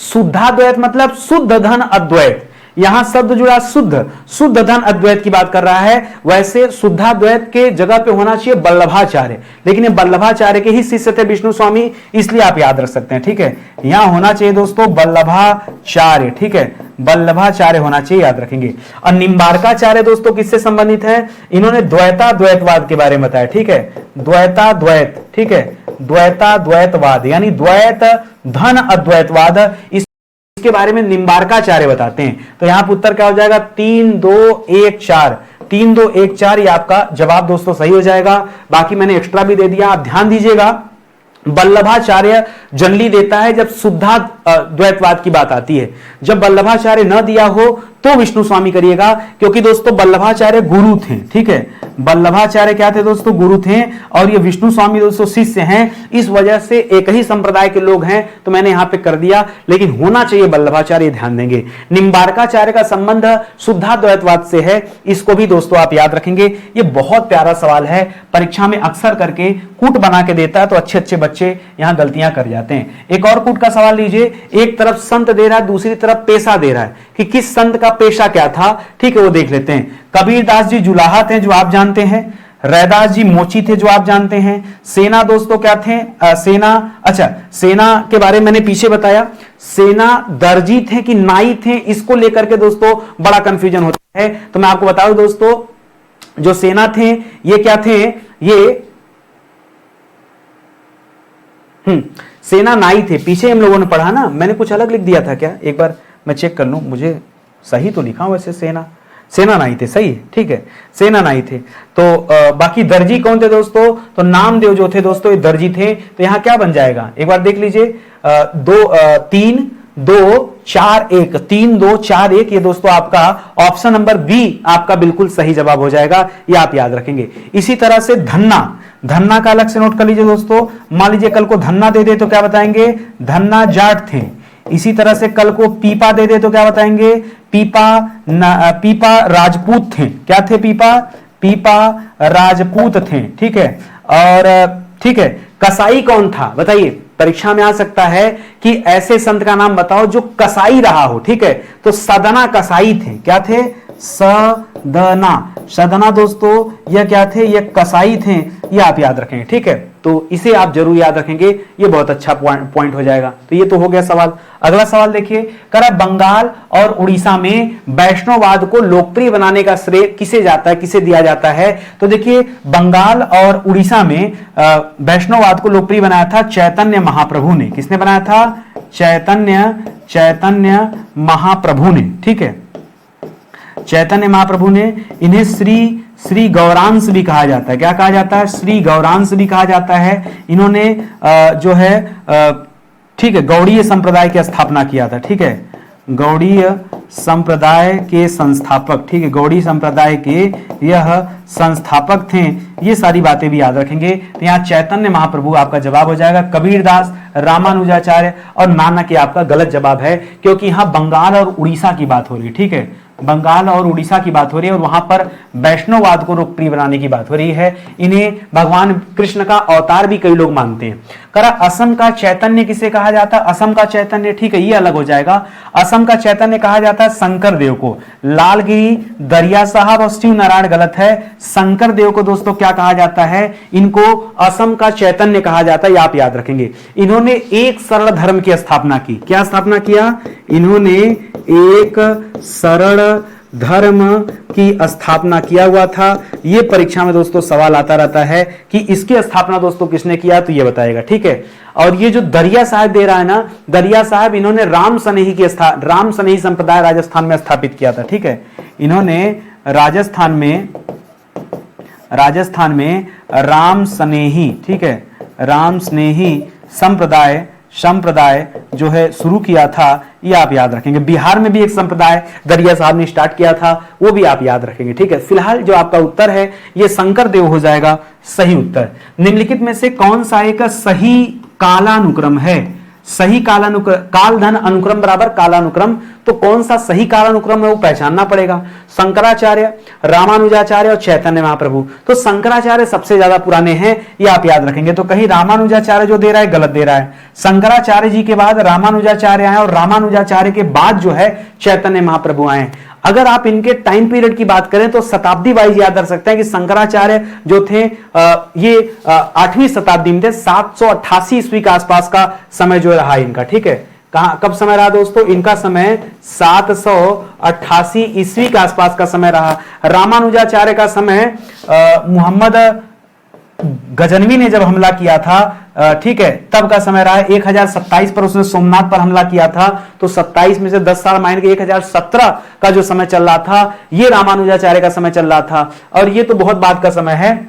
शुद्धाद्वैत मतलब शुद्ध धन अद्वैत, यहां शब्द जुड़ा शुद्ध, शुद्ध धन अद्वैत की बात कर रहा है। वैसे शुद्धाद्वैत के जगह पे होना चाहिए वल्लभाचार्य, लेकिन ये वल्लभाचार्य के ही शिष्य थे विष्णु स्वामी, इसलिए आप याद रख सकते हैं, ठीक है। यहां होना चाहिए दोस्तों वल्लभाचार्य, ठीक है, वल्लभाचार्य होना चाहिए, याद रखेंगे। और निम्बार्काचार्य दोस्तों किससे संबंधित है? इन्होंने द्वैताद्वैतवाद के बारे में बताया, ठीक है, द्वैताद्वैत, ठीक है, द्वैताद्वैतवाद यानी द्वैत धन अद्वैतवाद, इसके बारे में निम्बार्काचार्य बताते हैं। तो यहां पर उत्तर क्या हो जाएगा? 3 2 1 4, 3 2 1 4, ये आपका जवाब दोस्तों सही हो जाएगा। बाकी मैंने एक्स्ट्रा भी दे दिया, आप ध्यान दीजिएगा। वल्लभाचार्य जनरली देता है जब शुद्धा द्वैतवाद की बात आती है, जब वल्लभाचार्य न दिया हो तो विष्णु स्वामी करिएगा, क्योंकि दोस्तों वल्लभाचार्य गुरु थे, ठीक है, वल्लभाचार्य क्या थे दोस्तों? गुरु थे, और ये विष्णु स्वामी दोस्तों शिष्य हैं, इस वजह से एक ही संप्रदाय के लोग हैं, तो मैंने यहां पे कर दिया, लेकिन होना चाहिए वल्लभाचार्य, ध्यान देंगे। निम्बार्काचार्य का संबंध शुद्धाद्वैतवाद से है, इसको भी दोस्तों आप याद रखेंगे। ये बहुत प्यारा सवाल है, परीक्षा में अक्सर करके कूट बना के देता है, तो अच्छे अच्छे बच्चे यहां गलतियां कर जाते हैं। एक और कूट का सवाल लीजिए, एक तरफ संत दे रहा है, दूसरी तरफ पेशा दे रहा है, कि किस संत का पेशा क्या था, ठीक है, वो देख लेते हैं। कबीरदास जी जुलाहा थे, जो आप जानते हैं। रैदास जी मोची थे, जो आप जानते हैं। सेना दोस्तों क्या थे? सेना, अच्छा, सेना के बारे में मैंने पीछे बताया। सेना दर्जी थे कि नाई थे, इसको लेकर के दोस्तों बड़ा कंफ्यूजन होता है। तो मैं आपको बता दूं दोस्तों, जो सेना थे ये क्या थे? ये सेना नाई थे, पीछे हम लोगों ने पढ़ा ना, मैंने कुछ अलग लिख दिया था क्या? एक बार मैं चेक कर लूं, मुझे सही तो लिखा वैसे, सेना नाई थे, सही है, ठीक है, सेना नाई थे। तो बाकी दर्जी कौन थे दोस्तों? तो नामदेव जो थे दोस्तों ये दर्जी थे। तो यहां क्या बन जाएगा? एक बार देख लीजिए, 3 2 4 1, 3 2 4 1, ये दोस्तों आपका ऑप्शन नंबर बी आपका बिल्कुल सही जवाब हो जाएगा, ये आप याद रखेंगे। इसी तरह से धन्ना, धन्ना का अलग से नोट कर लीजिए दोस्तों। मान लीजिए कल को धन्ना दे दे तो क्या बताएंगे? धन्ना जाट थे। इसी तरह से कल को पीपा दे दे तो क्या बताएंगे? पीपा राजपूत थे। क्या थे? पीपा राजपूत थे, ठीक है। और ठीक है, कसाई कौन था बताइए? परीक्षा में आ सकता है कि ऐसे संत का नाम बताओ जो कसाई रहा हो, ठीक है। तो सदना कसाई थे। क्या थे? सदना दोस्तों यह क्या थे? ये कसाई थे, ये आप याद रखेंगे, ठीक है। तो इसे आप जरूर याद रखेंगे, ये बहुत अच्छा पॉइंट हो जाएगा। तो ये तो हो गया सवाल। अगला सवाल देखिए, करा बंगाल और उड़ीसा में वैष्णववाद को लोकप्रिय बनाने का श्रेय किसे जाता है, किसे दिया जाता है? तो देखिए, बंगाल और उड़ीसा में वैष्णववाद को लोकप्रिय बनाया था चैतन्य महाप्रभु ने। किसने बनाया था? चैतन्य महाप्रभु ने, ठीक है, चैतन्य महाप्रभु ने। इन्हें श्री गौरांश भी कहा जाता है। क्या कहा जाता है? श्री गौरांश भी कहा जाता है। इन्होंने जो है ठीक है, गौड़ीय संप्रदाय की स्थापना किया था, ठीक है, गौड़ीय संप्रदाय के संस्थापक, ठीक है, गौड़ी संप्रदाय के यह संस्थापक थे। ये सारी बातें भी याद रखेंगे। तो यहाँ चैतन्य महाप्रभु आपका जवाब हो जाएगा। कबीरदास, रामानुजाचार्य और नानक ये आपका गलत जवाब है, क्योंकि यहाँ बंगाल और उड़ीसा की बात हो रही है, ठीक है, बंगाल और उड़ीसा की बात हो रही है, और वहां पर वैष्णववाद को लोकप्रिय बनाने की बात हो रही है। इन्हें भगवान कृष्ण का अवतार भी कई लोग मानते हैं। करा असम का चैतन्य किसे कहा जाता है? असम का चैतन्य, ठीक है, ये अलग हो जाएगा। असम का चैतन्य कहा जाता है शंकर देव को। लालगिरी, दरिया साहब और शिव नारायण गलत है। शंकर देव को दोस्तों क्या कहा जाता है? इनको असम का चैतन्य कहा जाता है, ये आप याद रखेंगे। इन्होंने एक सरल धर्म की स्थापना की। क्या स्थापना किया? इन्होंने एक सरल धर्म की स्थापना किया हुआ था। यह परीक्षा में दोस्तों सवाल आता रहता है कि इसकी स्थापना दोस्तों किसने किया, तो ये बताएगा, ठीक है। और ये जो दरिया साहब दे रहा है ना, दरिया साहब, इन्होंने राम सनेही संप्रदाय राजस्थान में स्थापित किया था, ठीक है। इन्होंने राजस्थान में राम सनेही, ठीक है, राम स्नेही संप्रदाय संप्रदाय जो है शुरू किया था, ये आप याद रखेंगे। बिहार में भी एक संप्रदाय दरिया साहब ने स्टार्ट किया था, वो भी आप याद रखेंगे, ठीक है। फिलहाल जो आपका उत्तर है ये शंकर देव हो जाएगा सही उत्तर। निम्नलिखित में से कौन सा एक सही कालानुक्रम है? सही कालानुक्रम, काल धन अनुक्रम बराबर कालानुक्रम, तो कौन सा सही कालानुक्रम है वो पहचानना पड़ेगा। शंकराचार्य, रामानुजाचार्य और चैतन्य महाप्रभु। तो शंकराचार्य सबसे ज्यादा पुराने हैं, ये आप याद रखेंगे। तो कहीं रामानुजाचार्य जो दे रहा है गलत दे रहा है। शंकराचार्य जी के बाद रामानुजाचार्य आए और रामानुजाचार्य के बाद जो है चैतन्य महाप्रभु आए। अगर आप इनके टाइम पीरियड की बात करें तो शताब्दी वाइज याद रख सकते हैं कि शंकराचार्य जो थे ये 8वीं शताब्दी में थे। 788 ईस्वी के आसपास का समय जो रहा इनका, ठीक है। कहां कब समय रहा दोस्तों? इनका समय 788 ईस्वी के आसपास का समय रहा। रामानुजाचार्य का समय मोहम्मद गजनवी ने जब हमला किया था, ठीक है, तब का समय रहा है 1027 पर। उसने सोमनाथ पर हमला किया था, तो 27 में से 10 साल माइन के 1017 का जो समय चल रहा था ये रामानुजाचार्य का समय चल रहा था। और ये तो बहुत बाद का समय है,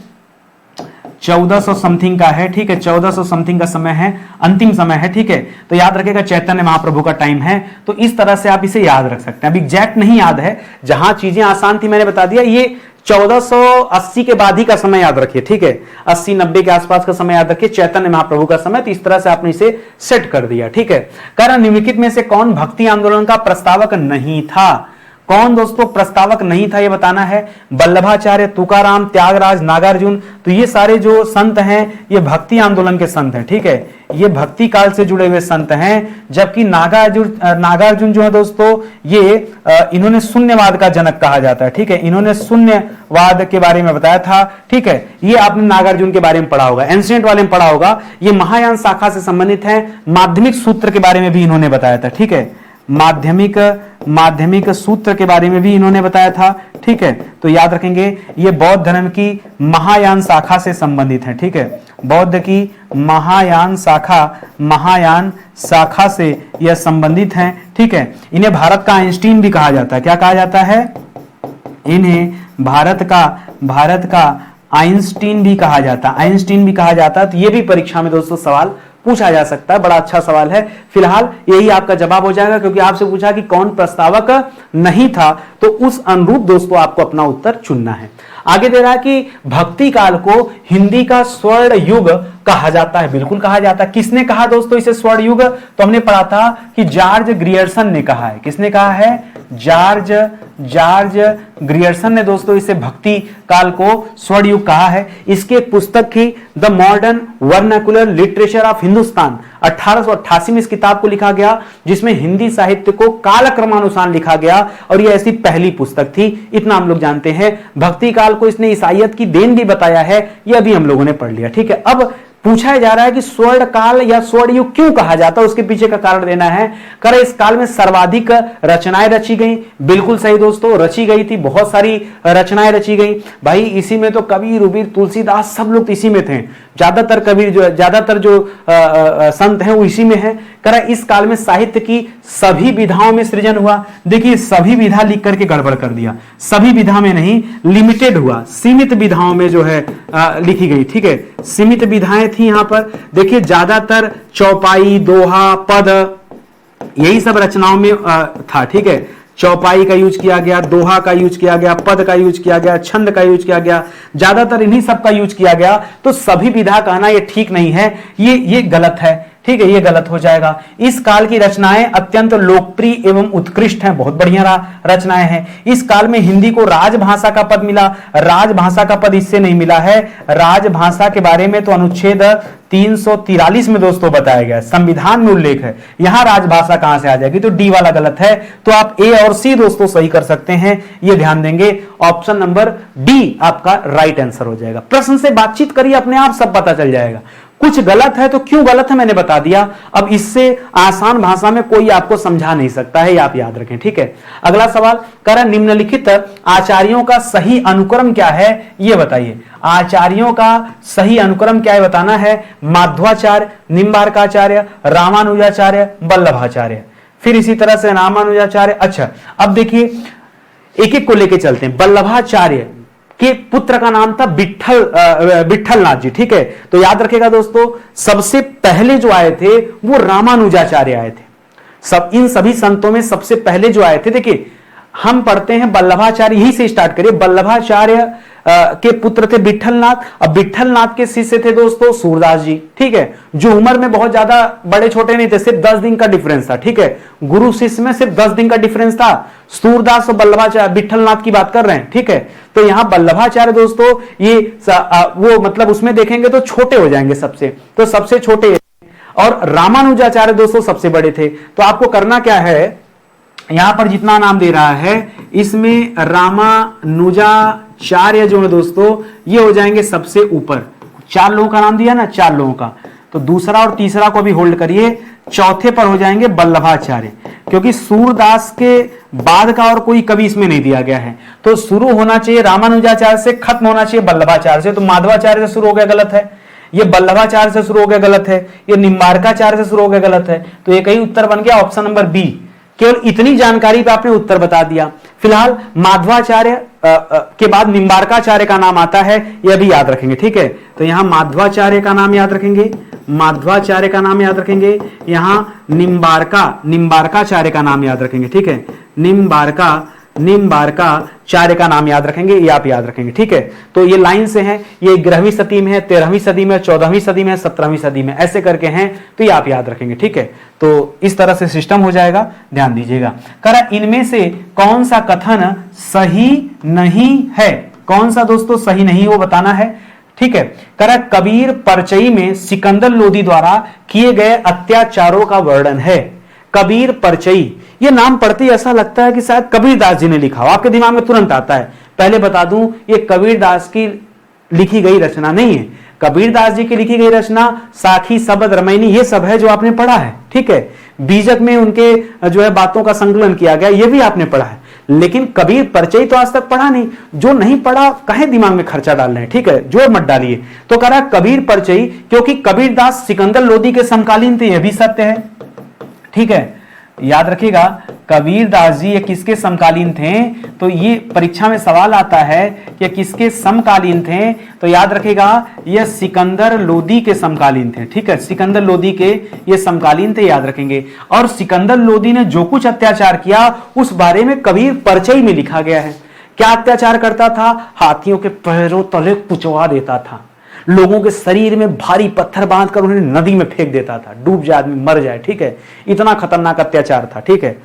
1400 समथिंग का है, ठीक है, 1400 समथिंग का समय है, अंतिम समय है, ठीक है। तो याद रखेगा चैतन्य महाप्रभु का टाइम है। तो इस तरह से आप इसे याद रख सकते हैं। अब एग्जैक्ट नहीं याद है, जहां चीजें आसान थी मैंने बता दिया। ये 1480 के बाद ही का समय याद रखिए, ठीक है, 80-90 के आसपास का समय याद रखिए, चैतन्य महाप्रभु का समय। तो इस तरह से आपने इसे सेट कर दिया, ठीक है। कारण निम्नलिखित में से कौन भक्ति आंदोलन का प्रस्तावक नहीं था? कौन दोस्तों प्रस्तावक नहीं था ये बताना है। वल्लभाचार्य, तुकाराम, त्यागराज, नागार्जुन। तो ये सारे जो संत हैं ये भक्ति आंदोलन के संत हैं, ठीक है, ये भक्ति काल से जुड़े हुए संत हैं। जबकि नागार्जुन जो है दोस्तों ये इन्होंने शून्यवाद का जनक कहा जाता है, ठीक है, इन्होंने शून्यवाद के बारे में बताया था, ठीक है। ये आपने नागार्जुन के बारे में पढ़ा होगा, एंशिएंट वाले में पढ़ा होगा। ये महायान शाखा से संबंधित है। माध्यमिक सूत्र के बारे में भी इन्होंने बताया था, ठीक है, माध्यमिक सूत्र के बारे में भी इन्होंने बताया था, ठीक है। तो याद रखेंगे ये बौद्ध धर्म की महायान शाखा से संबंधित है, ठीक है, बौद्ध की महायान शाखा से यह संबंधित है, ठीक है। इन्हें भारत का आइंस्टीन भी कहा जाता है। क्या कहा जाता है? इन्हें भारत का आइंस्टीन भी कहा जाता है, आइंस्टीन भी कहा जाता है। तो ये भी परीक्षा में दोस्तों सवाल पूछा जा सकता है, बड़ा अच्छा सवाल है। फिलहाल यही आपका जवाब हो जाएगा, क्योंकि आपसे पूछा कि कौन प्रस्तावक नहीं था, तो उस अनुरूप दोस्तों आपको अपना उत्तर चुनना है। आगे दे रहा है कि भक्ति काल को हिंदी का स्वर्ण युग कहा जाता है। बिल्कुल कहा जाता है। किसने कहा दोस्तों इसे स्वर्ण युग? तो हमने पढ़ा था कि जॉर्ज ग्रियर्सन ने कहा है। किसने कहा है? जॉर्ज ग्रियर्सन ने दोस्तों इसे भक्ति काल को स्वर्ण युग कहा है। इसकी एक पुस्तक थी the modern vernacular literature of Hindustan, 1888 में इस किताब को लिखा गया, जिसमें हिंदी साहित्य को कालक्रमानुसार लिखा गया, और यह ऐसी पहली पुस्तक थी। इतना हम लोग जानते हैं। भक्ति काल को इसने ईसाईयत की देन भी बताया है, यह भी हम लोगों ने पढ़ लिया, ठीक है। अब पूछा जा रहा है कि स्वर्ण काल या स्वर्ण युग क्यों कहा जाता है, उसके पीछे का कारण देना है। कर इस काल में सर्वाधिक रचनाएं रची गई। बिल्कुल सही दोस्तों, रची गई थी, बहुत सारी रचनाएं रची गई। भाई इसी में तो कबीर, उबीर, तुलसीदास सब लोग इसी में थे। ज्यादातर कबीर ज्यादातर जो संत हैं वो इसी में है। कर इस काल में साहित्य की सभी विधाओं में सृजन हुआ। देखिए सभी विधा लिख करके गड़बड़ कर दिया, सभी विधा में नहीं, लिमिटेड हुआ, सीमित विधाओं में जो है लिखी गई, ठीक है, सीमित विधाएं थी यहाँ पर। देखिए ज्यादातर चौपाई, दोहा, पद, यही सब रचनाओं में था, ठीक है। चौपाई का यूज किया गया, दोहा का यूज किया गया, पद का यूज किया गया, छंद का यूज किया गया, ज्यादातर इन्हीं सब का यूज किया गया। तो सभी विधा कहना ये ठीक नहीं है, ये गलत है, ठीक है, ये गलत हो जाएगा। इस काल की रचनाएं अत्यंत लोकप्रिय एवं उत्कृष्ट हैं, बहुत बढ़िया रचनाएं हैं। इस काल में हिंदी को राजभाषा का पद मिला। राजभाषा का पद इससे नहीं मिला है। राजभाषा के बारे में तो अनुच्छेद 343 में दोस्तों बताया गया, संविधान में उल्लेख है। यहां राजभाषा कहां से आ जाएगी? तो डी वाला गलत है। तो आप ए और सी दोस्तों सही कर सकते हैं, ये ध्यान देंगे। ऑप्शन नंबर डी आपका राइट आंसर हो जाएगा। प्रश्न से बातचीत करिए, अपने आप सब पता चल जाएगा। कुछ गलत है तो क्यों गलत है मैंने बता दिया। अब इससे आसान भाषा में कोई आपको समझा नहीं सकता है, ये आप याद रखें, ठीक है। अगला सवाल कह रहा निम्नलिखित आचार्यों का सही अनुक्रम क्या है, ये बताइए। आचार्यों का सही अनुक्रम क्या है बताना है। माध्वाचार्य, निम्बार्काचार्य, रामानुजाचार्य, वल्लभाचार्य। फिर इसी तरह से रामानुजाचार्य। अच्छा अब देखिए एक एक को लेके चलते हैं। वल्लभाचार्य के पुत्र का नाम था विट्ठल नाथ जी। ठीक है, तो याद रखेगा दोस्तों, सबसे पहले जो आए थे वो रामानुजाचार्य आए थे। इन सभी संतों में सबसे पहले जो आए थे, देखिए हम पढ़ते हैं वल्लभाचार्य, यही से स्टार्ट करिए। वल्लभाचार्य के पुत्र थे विट्ठलनाथ। अब विट्ठलनाथ के शिष्य थे दोस्तों सूरदास जी। ठीक है, जो उम्र में बहुत ज्यादा बड़े छोटे नहीं थे, सिर्फ 10 दिन का डिफरेंस था। ठीक है, गुरु शिष्य में सिर्फ 10 दिन का डिफरेंस था। सूरदास और वल्लभाचार्य, विट्ठलनाथ की बात कर रहे हैं। ठीक है, तो यहां वल्लभाचार्य दोस्तों ये वो मतलब उसमें देखेंगे तो छोटे हो जाएंगे सबसे, तो सबसे छोटे, और रामानुजाचार्य दोस्तों सबसे बड़े थे। तो आपको करना क्या है, यहां पर जितना नाम दे रहा है इसमें रामानुजाचार्य जो है दोस्तों ये हो जाएंगे सबसे ऊपर। 4 लोगों का नाम दिया ना, 4 लोगों का, तो दूसरा और तीसरा को भी होल्ड करिए। चौथे पर हो जाएंगे वल्लभाचार्य, क्योंकि सूरदास के बाद का और कोई कवि इसमें नहीं दिया गया है। तो शुरू होना चाहिए रामानुजाचार्य से, खत्म होना चाहिए वल्लभाचार्य से। तो माधवाचार्य से शुरू हो गया, गलत है। ये वल्लभाचार्य से शुरू हो गया, गलत है। ये निम्बार्काचार्य से शुरू हो गया, गलत है। तो ये कहीं उत्तर बन गया ऑप्शन नंबर बी। केवल इतनी जानकारी पे आपने उत्तर बता दिया। फिलहाल माधवाचार्य के बाद निम्बार्काचार्य का नाम आता है, यह भी याद रखेंगे। ठीक है, तो यहां माधवाचार्य का नाम याद रखेंगे, माधवाचार्य का नाम याद रखेंगे। यहां निम्बार्काचार्य का नाम याद रखेंगे। ठीक है, निम्बार्काचार्य का नाम याद रखेंगे, ये आप याद रखेंगे। ठीक है, तो ये लाइन से हैं, ये 11वीं सदी में है, 13वीं सदी में, 14वीं सदी में, 17वीं सदी में, ऐसे करके हैं, तो ये आप याद रखेंगे। ठीक है, तो इस तरह से सिस्टम हो जाएगा, ध्यान दीजिएगा। करा इनमें से कौन सा कथन सही नहीं है, कौन सा दोस्तों सही नहीं वो बताना है। ठीक है, करा कबीर परचई में सिकंदर लोदी द्वारा किए गए अत्याचारों का वर्णन है। कबीर परचई, ये नाम पढ़ते ही ऐसा लगता है कि शायद कबीरदास जी ने लिखा हो, आपके दिमाग में तुरंत आता है। पहले बता दूं, ये कबीरदास की लिखी गई रचना नहीं है। कबीरदास जी की लिखी गई रचना साखी, शबद, रामायणी, ये सब है जो आपने पढ़ा है। ठीक है, बीजक में उनके जो है बातों का संकलन किया गया, ये भी आपने पढ़ा है। लेकिन कबीर परचई तो आज तक पढ़ा नहीं। जो नहीं पढ़ा कहे दिमाग में खर्चा डाल रहे हैं। ठीक है, जोर मत डालिए। तो कह रहा कबीर परचई, क्योंकि कबीरदास सिकंदर लोदी के समकालीन थे, यह भी सत्य है। ठीक है, याद रखिएगा, कबीरदास जी ये किसके समकालीन थे, तो ये परीक्षा में सवाल आता है कि किसके समकालीन थे, तो याद रखिएगा ये सिकंदर लोदी के समकालीन थे। ठीक है, सिकंदर लोदी के ये समकालीन थे, याद रखेंगे। और सिकंदर लोदी ने जो कुछ अत्याचार किया उस बारे में कबीर परचई में लिखा गया है। क्या अत्याचार करता था, हाथियों के पैरों तले कुचवा देता था, लोगों के शरीर में भारी पत्थर बांधकर उन्हें नदी में फेंक देता था, डूब जाए आदमी मर जाए। ठीक है, इतना खतरनाक अत्याचार था। ठीक है,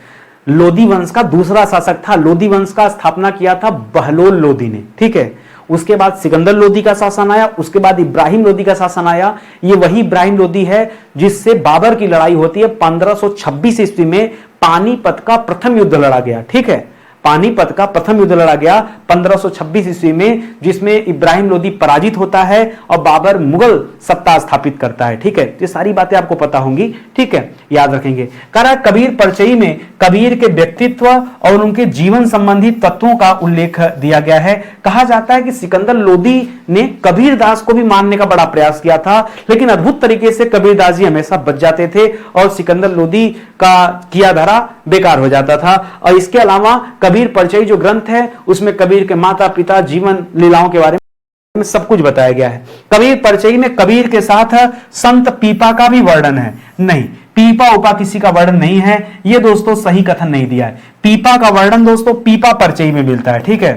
लोदी वंश का दूसरा शासक था, लोदी वंश का स्थापना किया था बहलोल लोदी ने। ठीक है, उसके बाद सिकंदर लोदी का शासन आया, उसके बाद इब्राहिम लोदी का शासन आया। ये वही इब्राहिम लोदी है जिससे बाबर की लड़ाई होती है 1526 ईस्वी में, पानीपत का प्रथम युद्ध लड़ा गया। ठीक है, पानीपत का प्रथम युद्ध लड़ा गया 1526 ईस्वी में, जिसमें इब्राहिम लोदी पराजित होता है और बाबर मुगल सत्ता स्थापित करता है। ठीक है, ये सारी बातें आपको पता होंगी। ठीक है, याद रखेंगे। करा कबीर परचई में कबीर के व्यक्तित्व और उनके जीवन संबंधी तत्वों का उल्लेख दिया गया है। कहा जाता है कि सिकंदर लोदी ने कबीरदास को भी मारने का बड़ा प्रयास किया था, लेकिन अद्भुत तरीके से कबीरदास जी हमेशा बच जाते थे और सिकंदर लोदी का किया धरा बेकार हो जाता था। और इसके अलावा कबीर परचई जो ग्रंथ है उसमें कबीर के माता पिता, जीवन लीलाओं के बारे में सब कुछ बताया गया है। कबीर परचई में कबीर के साथ संत पीपा का भी वर्णन है। नहीं, पीपा उपा किसी का वर्णन नहीं है, ये दोस्तों सही कथन नहीं दिया है। पीपा का वर्णन दोस्तों पीपा परचई में मिलता है। ठीक है,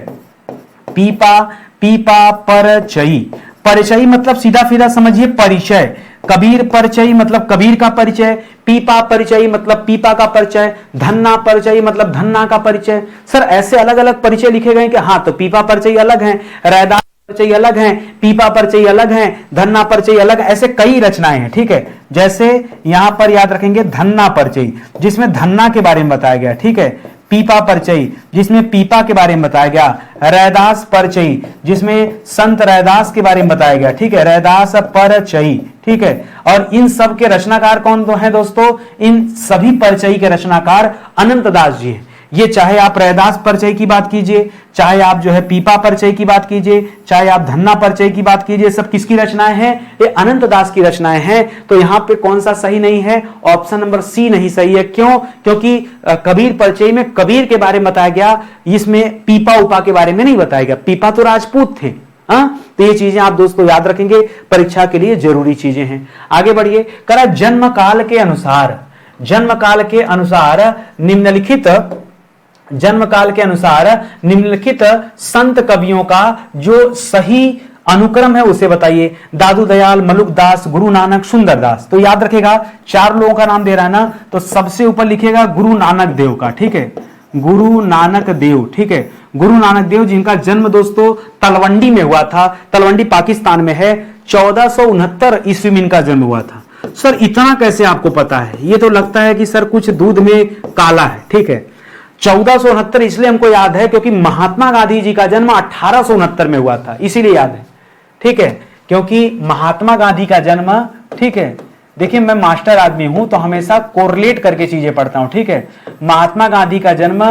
पीपा परचई, परिचय मतलब सीधा सीधा समझिए परिचय। कबीर परिचय मतलब कबीर का परिचय, पीपा परिचय मतलब पीपा का परिचय, धन्ना परिचय मतलब धन्ना का परिचय। सर ऐसे अलग अलग परिचय लिखे गए कि हाँ, तो पीपा परिचय अलग है, रैदास परिचय अलग है, पीपा परिचय अलग है, धन्ना परिचय अलग, ऐसे कई रचनाएं हैं। ठीक है, जैसे यहां पर याद रखेंगे धन्ना परिचय, जिसमें धन्ना के बारे में बताया गया। ठीक है, पीपा परिचय जिसमें पीपा के बारे में बताया गया, रैदास परिचय जिसमें संत रैदास के बारे में बताया गया। ठीक है, रैदास परिचय। ठीक है, और इन सब के रचनाकार कौन हैं दोस्तों, इन सभी परिचय के रचनाकार अनंत दास जी हैं। ये चाहे आप रैदास परिचय की बात कीजिए, चाहे आप जो है पीपा परिचय की बात कीजिए, चाहे आप धन्ना परिचय की बात कीजिए, सब किसकी रचनाएं हैं? ये अनंत दास की रचनाएं हैं। तो यहां पे कौन सा सही नहीं है? ऑप्शन नंबर सी नहीं सही है। क्यों? क्योंकि कबीर परिचय में कबीर के बारे में बताया गया, इसमें पीपा उपा के बारे में नहीं बताया गया। पीपा तो राजपूत थे। तो ये चीजें आप दोस्तों याद रखेंगे, परीक्षा के लिए जरूरी चीजें हैं। आगे बढ़िए। करा जन्म काल के अनुसार, जन्म काल के अनुसार निम्नलिखित, जन्म काल के अनुसार निम्नलिखित संत कवियों का जो सही अनुक्रम है उसे बताइए। दादू दयाल, मलुक दास, गुरु नानक, सुंदर दास। तो याद रखेगा, 4 लोगों का नाम दे रहा है ना, तो सबसे ऊपर लिखेगा गुरु नानक देव का, ठीक है, गुरु नानक देव, ठीक है, गुरु नानक देव, जिनका जन्म दोस्तों तलवंडी में हुआ था। तलवंडी पाकिस्तान में है। 1469 ईस्वी में इनका जन्म हुआ था। सर इतना कैसे आपको पता है? ये तो लगता है कि सर कुछ दूध में काला है, ठीक है। 1469 इसलिए हमको याद है क्योंकि महात्मा गांधी जी का जन्म 1869 में हुआ था, इसीलिए याद है, ठीक है, क्योंकि महात्मा गांधी का जन्म, ठीक है, देखिए मैं मास्टर आदमी हूं तो हमेशा कोरिलेट करके चीजें पढ़ता हूं, ठीक है। महात्मा गांधी का जन्म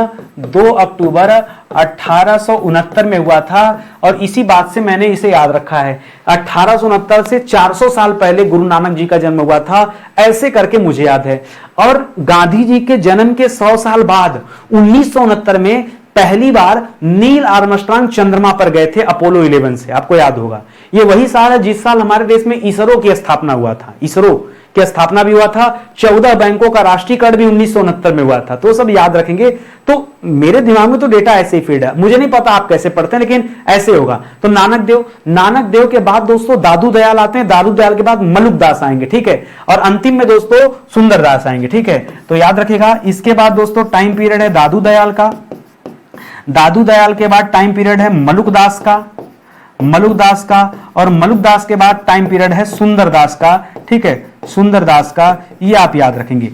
2 अक्टूबर 1869 में हुआ था और इसी बात से मैंने इसे याद रखा है। 1869 से 400 साल पहले गुरु नानक जी का जन्म हुआ था, ऐसे करके मुझे याद है। और गांधी जी के जन्म के 100 साल बाद 1969 में पहली बार नील आर्मस्ट्रांग चंद्रमा पर गए थे अपोलो 11 से, आपको याद होगा। ये वही साल है जिस साल हमारे देश में इसरो की स्थापना हुआ था। इसरो की स्थापना भी हुआ था। 14 बैंकों का राष्ट्रीयकरण भी 1969 में हुआ था। तो सब याद रखेंगे। तो मेरे दिमाग में तो डेटा ऐसे ही फीड है, मुझे नहीं पता आप कैसे पढ़ते हैं, लेकिन ऐसे होगा। तो नानक देव, नानक देव के बाद दोस्तों दादू दयाल आते हैं। दादू दयाल के बाद मलुक दास आएंगे, ठीक है, और अंतिम में दोस्तों सुंदर दास आएंगे, ठीक है। तो याद रखेगा। इसके बाद दोस्तों टाइम पीरियड है दादू दयाल का। दादू दयाल के बाद टाइम पीरियड है मलुक दास का, मलुक दास का, और मलुक दास के बाद टाइम पीरियड है सुंदर दास का, ठीक है, सुंदर दास का। ये आप याद रखेंगे।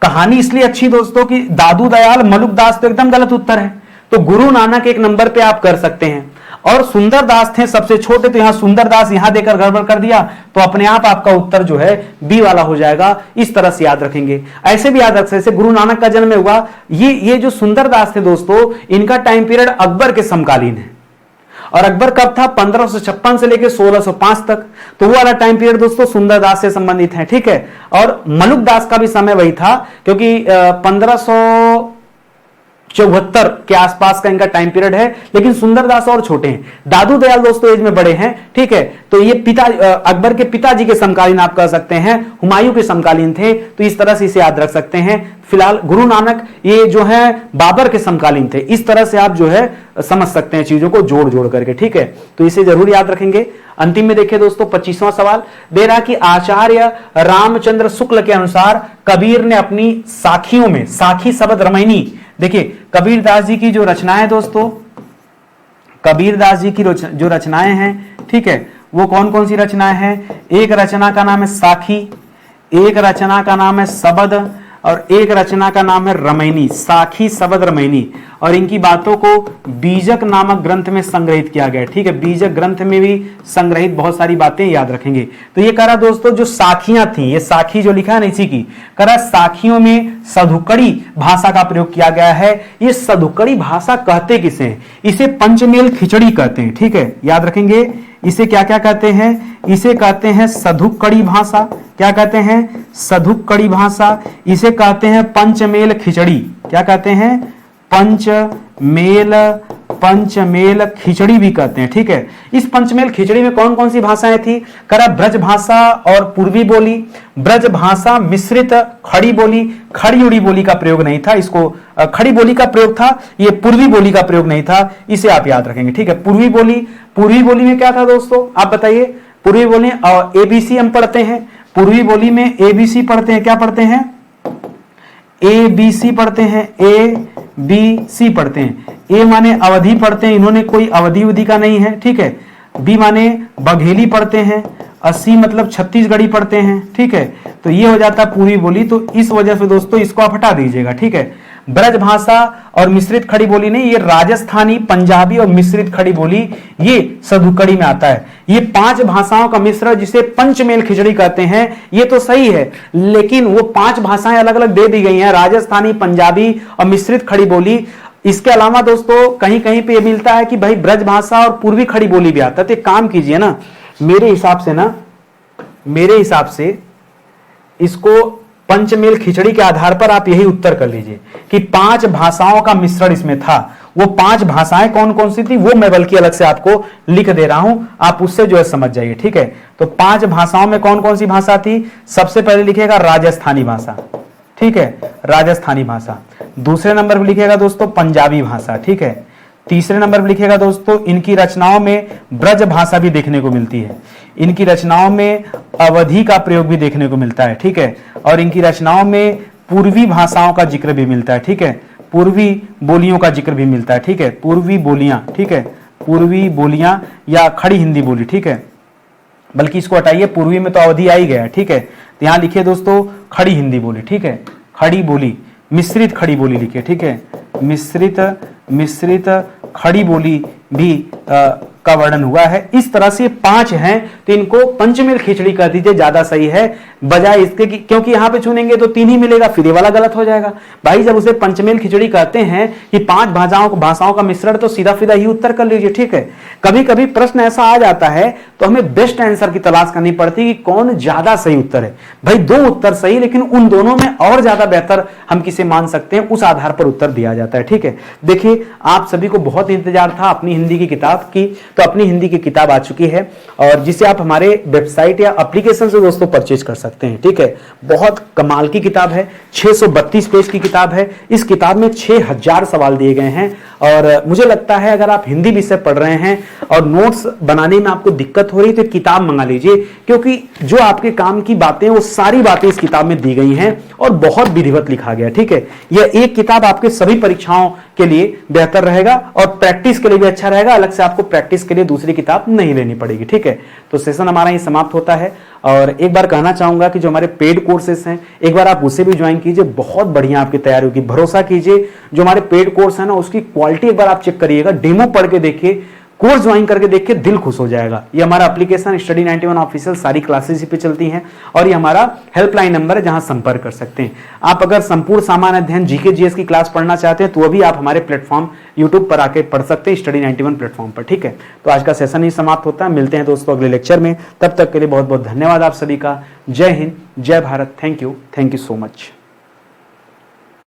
कहानी इसलिए अच्छी दोस्तों कि दादू दयाल, मलुक दास तो एकदम गलत उत्तर है, तो गुरु नानक एक नंबर पे आप कर सकते हैं। और सुंदर दास थे सबसे छोटे, तो यहां सुंदर दास यहां देकर गड़बड़ कर दिया, तो अपने आप आपका उत्तर जो है बी वाला हो जाएगा। इस तरह से याद रखेंगे। ऐसे भी याद रख सकते, गुरु नानक का जन्म हुआ, ये जो सुंदर दास थे दोस्तों, इनका टाइम पीरियड अकबर के समकालीन है। और अकबर कब था? 1556 से लेकर 1605 तक। तो वो वाला टाइम पीरियड दोस्तों सुंदर दास से संबंधित है, ठीक है। और मलुक दास का भी समय वही था, क्योंकि 1574 के आसपास का इनका टाइम पीरियड है, लेकिन सुंदर दास और छोटे हैं। दादू दयाल दोस्तों एज में बड़े हैं, ठीक है। तो ये पिता अकबर के पिताजी के समकालीन आप कह सकते हैं, हुमायूं के समकालीन थे। तो इस तरह से इसे याद रख सकते हैं। फिलहाल गुरु नानक ये जो है बाबर के समकालीन थे। इस तरह से आप जो है समझ सकते हैं चीजों को जोड़ जोड़ करके, ठीक है। तो इसे जरूर याद रखेंगे। अंतिम में देखिए दोस्तों 25वां सवाल दे रहा कि आचार्य रामचंद्र शुक्ल के अनुसार कबीर ने अपनी साखियों में, साखी शब्द रामायणी, देखिए कबीरदास जी की जो रचनाएं हैं दोस्तों, कबीरदास जी की जो रचनाएं हैं, ठीक है, वो कौन कौन सी रचनाएं हैं? एक रचना का नाम है साखी, एक रचना का नाम है शबद, और एक रचना का नाम है रामायणी। साखी, शबद, रामायणी। और इनकी बातों को बीजक नामक ग्रंथ में संग्रहित किया गया, ठीक है। बीजक ग्रंथ में भी संग्रहित बहुत सारी बातें याद रखेंगे। तो ये कह रहा दोस्तों जो साखियां थी, ये साखी जो लिखा है ना इसी की, कह रहा साखियों में सधुकड़ी भाषा का प्रयोग किया गया है। ये सधुकड़ी भाषा कहते किसे हैं? इसे पंचमेल खिचड़ी कहते हैं, ठीक है, याद रखेंगे। इसे क्या क्या कहते हैं? इसे कहते हैं सधुकड़ी भाषा। क्या कहते हैं? सधुकड़ी भाषा। इसे कहते हैं पंचमेल खिचड़ी। क्या कहते हैं? पंचमेल खिचड़ी भी कहते हैं, ठीक है। इस पंचमेल खिचड़ी में कौन कौन सी भाषाएं थी? करा ब्रज भाषा और पूर्वी बोली, ब्रज भाषा मिश्रित खड़ी बोली। खड़ी उड़ी बोली का प्रयोग नहीं था, इसको खड़ी बोली का प्रयोग था, ये पूर्वी बोली का प्रयोग नहीं था। इसे आप याद रखेंगे, ठीक है। पूर्वी बोली में क्या था दोस्तों, आप बताइए। पूर्वी बोली एबीसी हम पढ़ते हैं, पूर्वी बोली में एबीसी पढ़ते हैं। क्या पढ़ते हैं? एबीसी पढ़ते हैं, एबीसी पढ़ते हैं। ए माने अवधि पढ़ते हैं, इन्होंने कोई अवधि उधि का नहीं है, ठीक है। बी माने बघेली पढ़ते हैं, 80 मतलब छत्तीसगढ़ी पढ़ते हैं, ठीक है। तो ये हो जाता है पूर्वी बोली। तो इस वजह से दोस्तों इसको आप हटा दीजिएगा, ठीक है। ब्रजभाषा और मिश्रित खड़ी बोली नहीं, ये राजस्थानी, पंजाबी और मिश्रित खड़ी बोली ये सधुकड़ी में आता है। ये 5 भाषाओं का मिश्रण जिसे पंचमेल खिचड़ी कहते हैं, ये तो सही है, लेकिन वो 5 भाषाएं अलग अलग दे दी गई हैं, राजस्थानी, पंजाबी और मिश्रित खड़ी बोली। इसके अलावा दोस्तों कहीं कहीं पे ये मिलता है कि भाई ब्रजभाषा और पूर्वी खड़ी बोली भी आता है। तो एक काम कीजिए ना, मेरे हिसाब से इसको पंचमेल खिचड़ी के आधार पर आप यही उत्तर कर लीजिए कि 5 भाषाओं का मिश्रण इसमें था। वो 5 भाषाएं कौन कौन सी थी वो मैं बल्कि अलग से आपको लिख दे रहा हूं, आप उससे जो है समझ जाइए, ठीक है। तो 5 भाषाओं में कौन कौन सी भाषा थी? सबसे पहले लिखिएगा राजस्थानी भाषा, ठीक है, राजस्थानी भाषा। दूसरे नंबर पर लिखिएगा दोस्तों पंजाबी भाषा, ठीक है। तीसरे नंबर पर लिखिएगा दोस्तों इनकी रचनाओं में ब्रज भाषा भी देखने को मिलती है, इनकी रचनाओं में अवधी का प्रयोग भी देखने को मिलता है, ठीक है। और इनकी रचनाओं में पूर्वी भाषाओं का जिक्र भी मिलता है, ठीक है, पूर्वी बोलियों का जिक्र भी मिलता है, ठीक है, पूर्वी बोलियां, ठीक है, पूर्वी बोलियां या खड़ी हिंदी बोली, ठीक है, बल्कि इसको हटाइए, पूर्वी में तो अवधि आ ही गया है, ठीक है। तो यहां लिखिए दोस्तों खड़ी हिंदी बोली, ठीक है, खड़ी बोली, मिश्रित खड़ी बोली लिखिए, ठीक है, मिश्रित खड़ी बोली भी का वर्णन हुआ है। इस तरह से 5 हैं, तो इनको पंचमेल खिचड़ी कर दीजिए, ज्यादा सही है, बजाय इसके कि क्योंकि यहां पे चुनेंगे तो 3 ही मिलेगा, फिर ये वाला गलत हो जाएगा। भाई जब उसे पंचमेल खिचड़ी कहते हैं कि 5 भाषाओं का मिश्रण, तो सीधा सीधा ही उत्तर कर लीजिए, ठीक है। कभी कभी प्रश्न ऐसा आ जाता है तो हमें बेस्ट आंसर की तलाश करनी पड़ती है कि कौन ज्यादा सही उत्तर है। भाई 2 उत्तर सही, लेकिन उन दोनों में और ज्यादा बेहतर हम किसे मान सकते हैं, उस आधार पर उत्तर दिया जाता है, ठीक है। देखिए आप सभी को बहुत इंतजार था अपनी हिंदी की किताब की, तो अपनी हिंदी की किताब आ चुकी है और जिसे आप हमारे वेबसाइट या एप्लीकेशन से दोस्तों परचेज कर सकते हैं, ठीक है। बहुत कमाल की किताब है, 632 पेज की किताब है। इस किताब में 6000 सवाल दिए गए हैं और मुझे लगता है अगर आप हिंदी विषय पढ़ रहे हैं और नोट्स बनाने में आपको दिक्कत हो रही है तो किताब मंगा लीजिए, क्योंकि जो आपके काम की बातें वो सारी बातें इस किताब में दी गई हैं और बहुत विधिवत लिखा गया, ठीक है। यह एक किताब आपके सभी परीक्षाओं के लिए बेहतर रहेगा और प्रैक्टिस के लिए भी अच्छा रहेगा, अलग से आपको प्रैक्टिस के लिए दूसरी किताब नहीं लेनी पड़ेगी, ठीक है। तो सेशन हमारा ये समाप्त होता है और एक बार कहना चाहूंगा कि जो हमारे पेड कोर्सेस हैं एक बार आप उसे भी ज्वाइन कीजिए, बहुत बढ़िया आपकी तैयारी होगी, भरोसा कीजिए। जो हमारे पेड कोर्स है ना उसकी क्वालिटी एक बार आप चेक करिएगा, डेमो पढ़ के देखिए, कोर्स ज्वाइन करके देखिए, दिल खुश हो जाएगा। ये हमारा एप्लीकेशन स्टडी 91 ऑफिशियल, सारी क्लासेस इस पे चलती हैं और ये हमारा हेल्पलाइन नंबर है जहां संपर्क कर सकते हैं। आप अगर संपूर्ण सामान्य अध्ययन जीके जीएस की क्लास पढ़ना चाहते हैं तो वो भी आप हमारे प्लेटफॉर्म यूट्यूब पर आके पढ़ सकते हैं, स्टडी 91 प्लेटफॉर्म पर, ठीक है। तो आज का सेशन ही समाप्त होता है, मिलते हैं दोस्तों अगले लेक्चर में, तब तक के लिए बहुत बहुत धन्यवाद आप सभी का। जय हिंद, जय Bharat, thank you so much.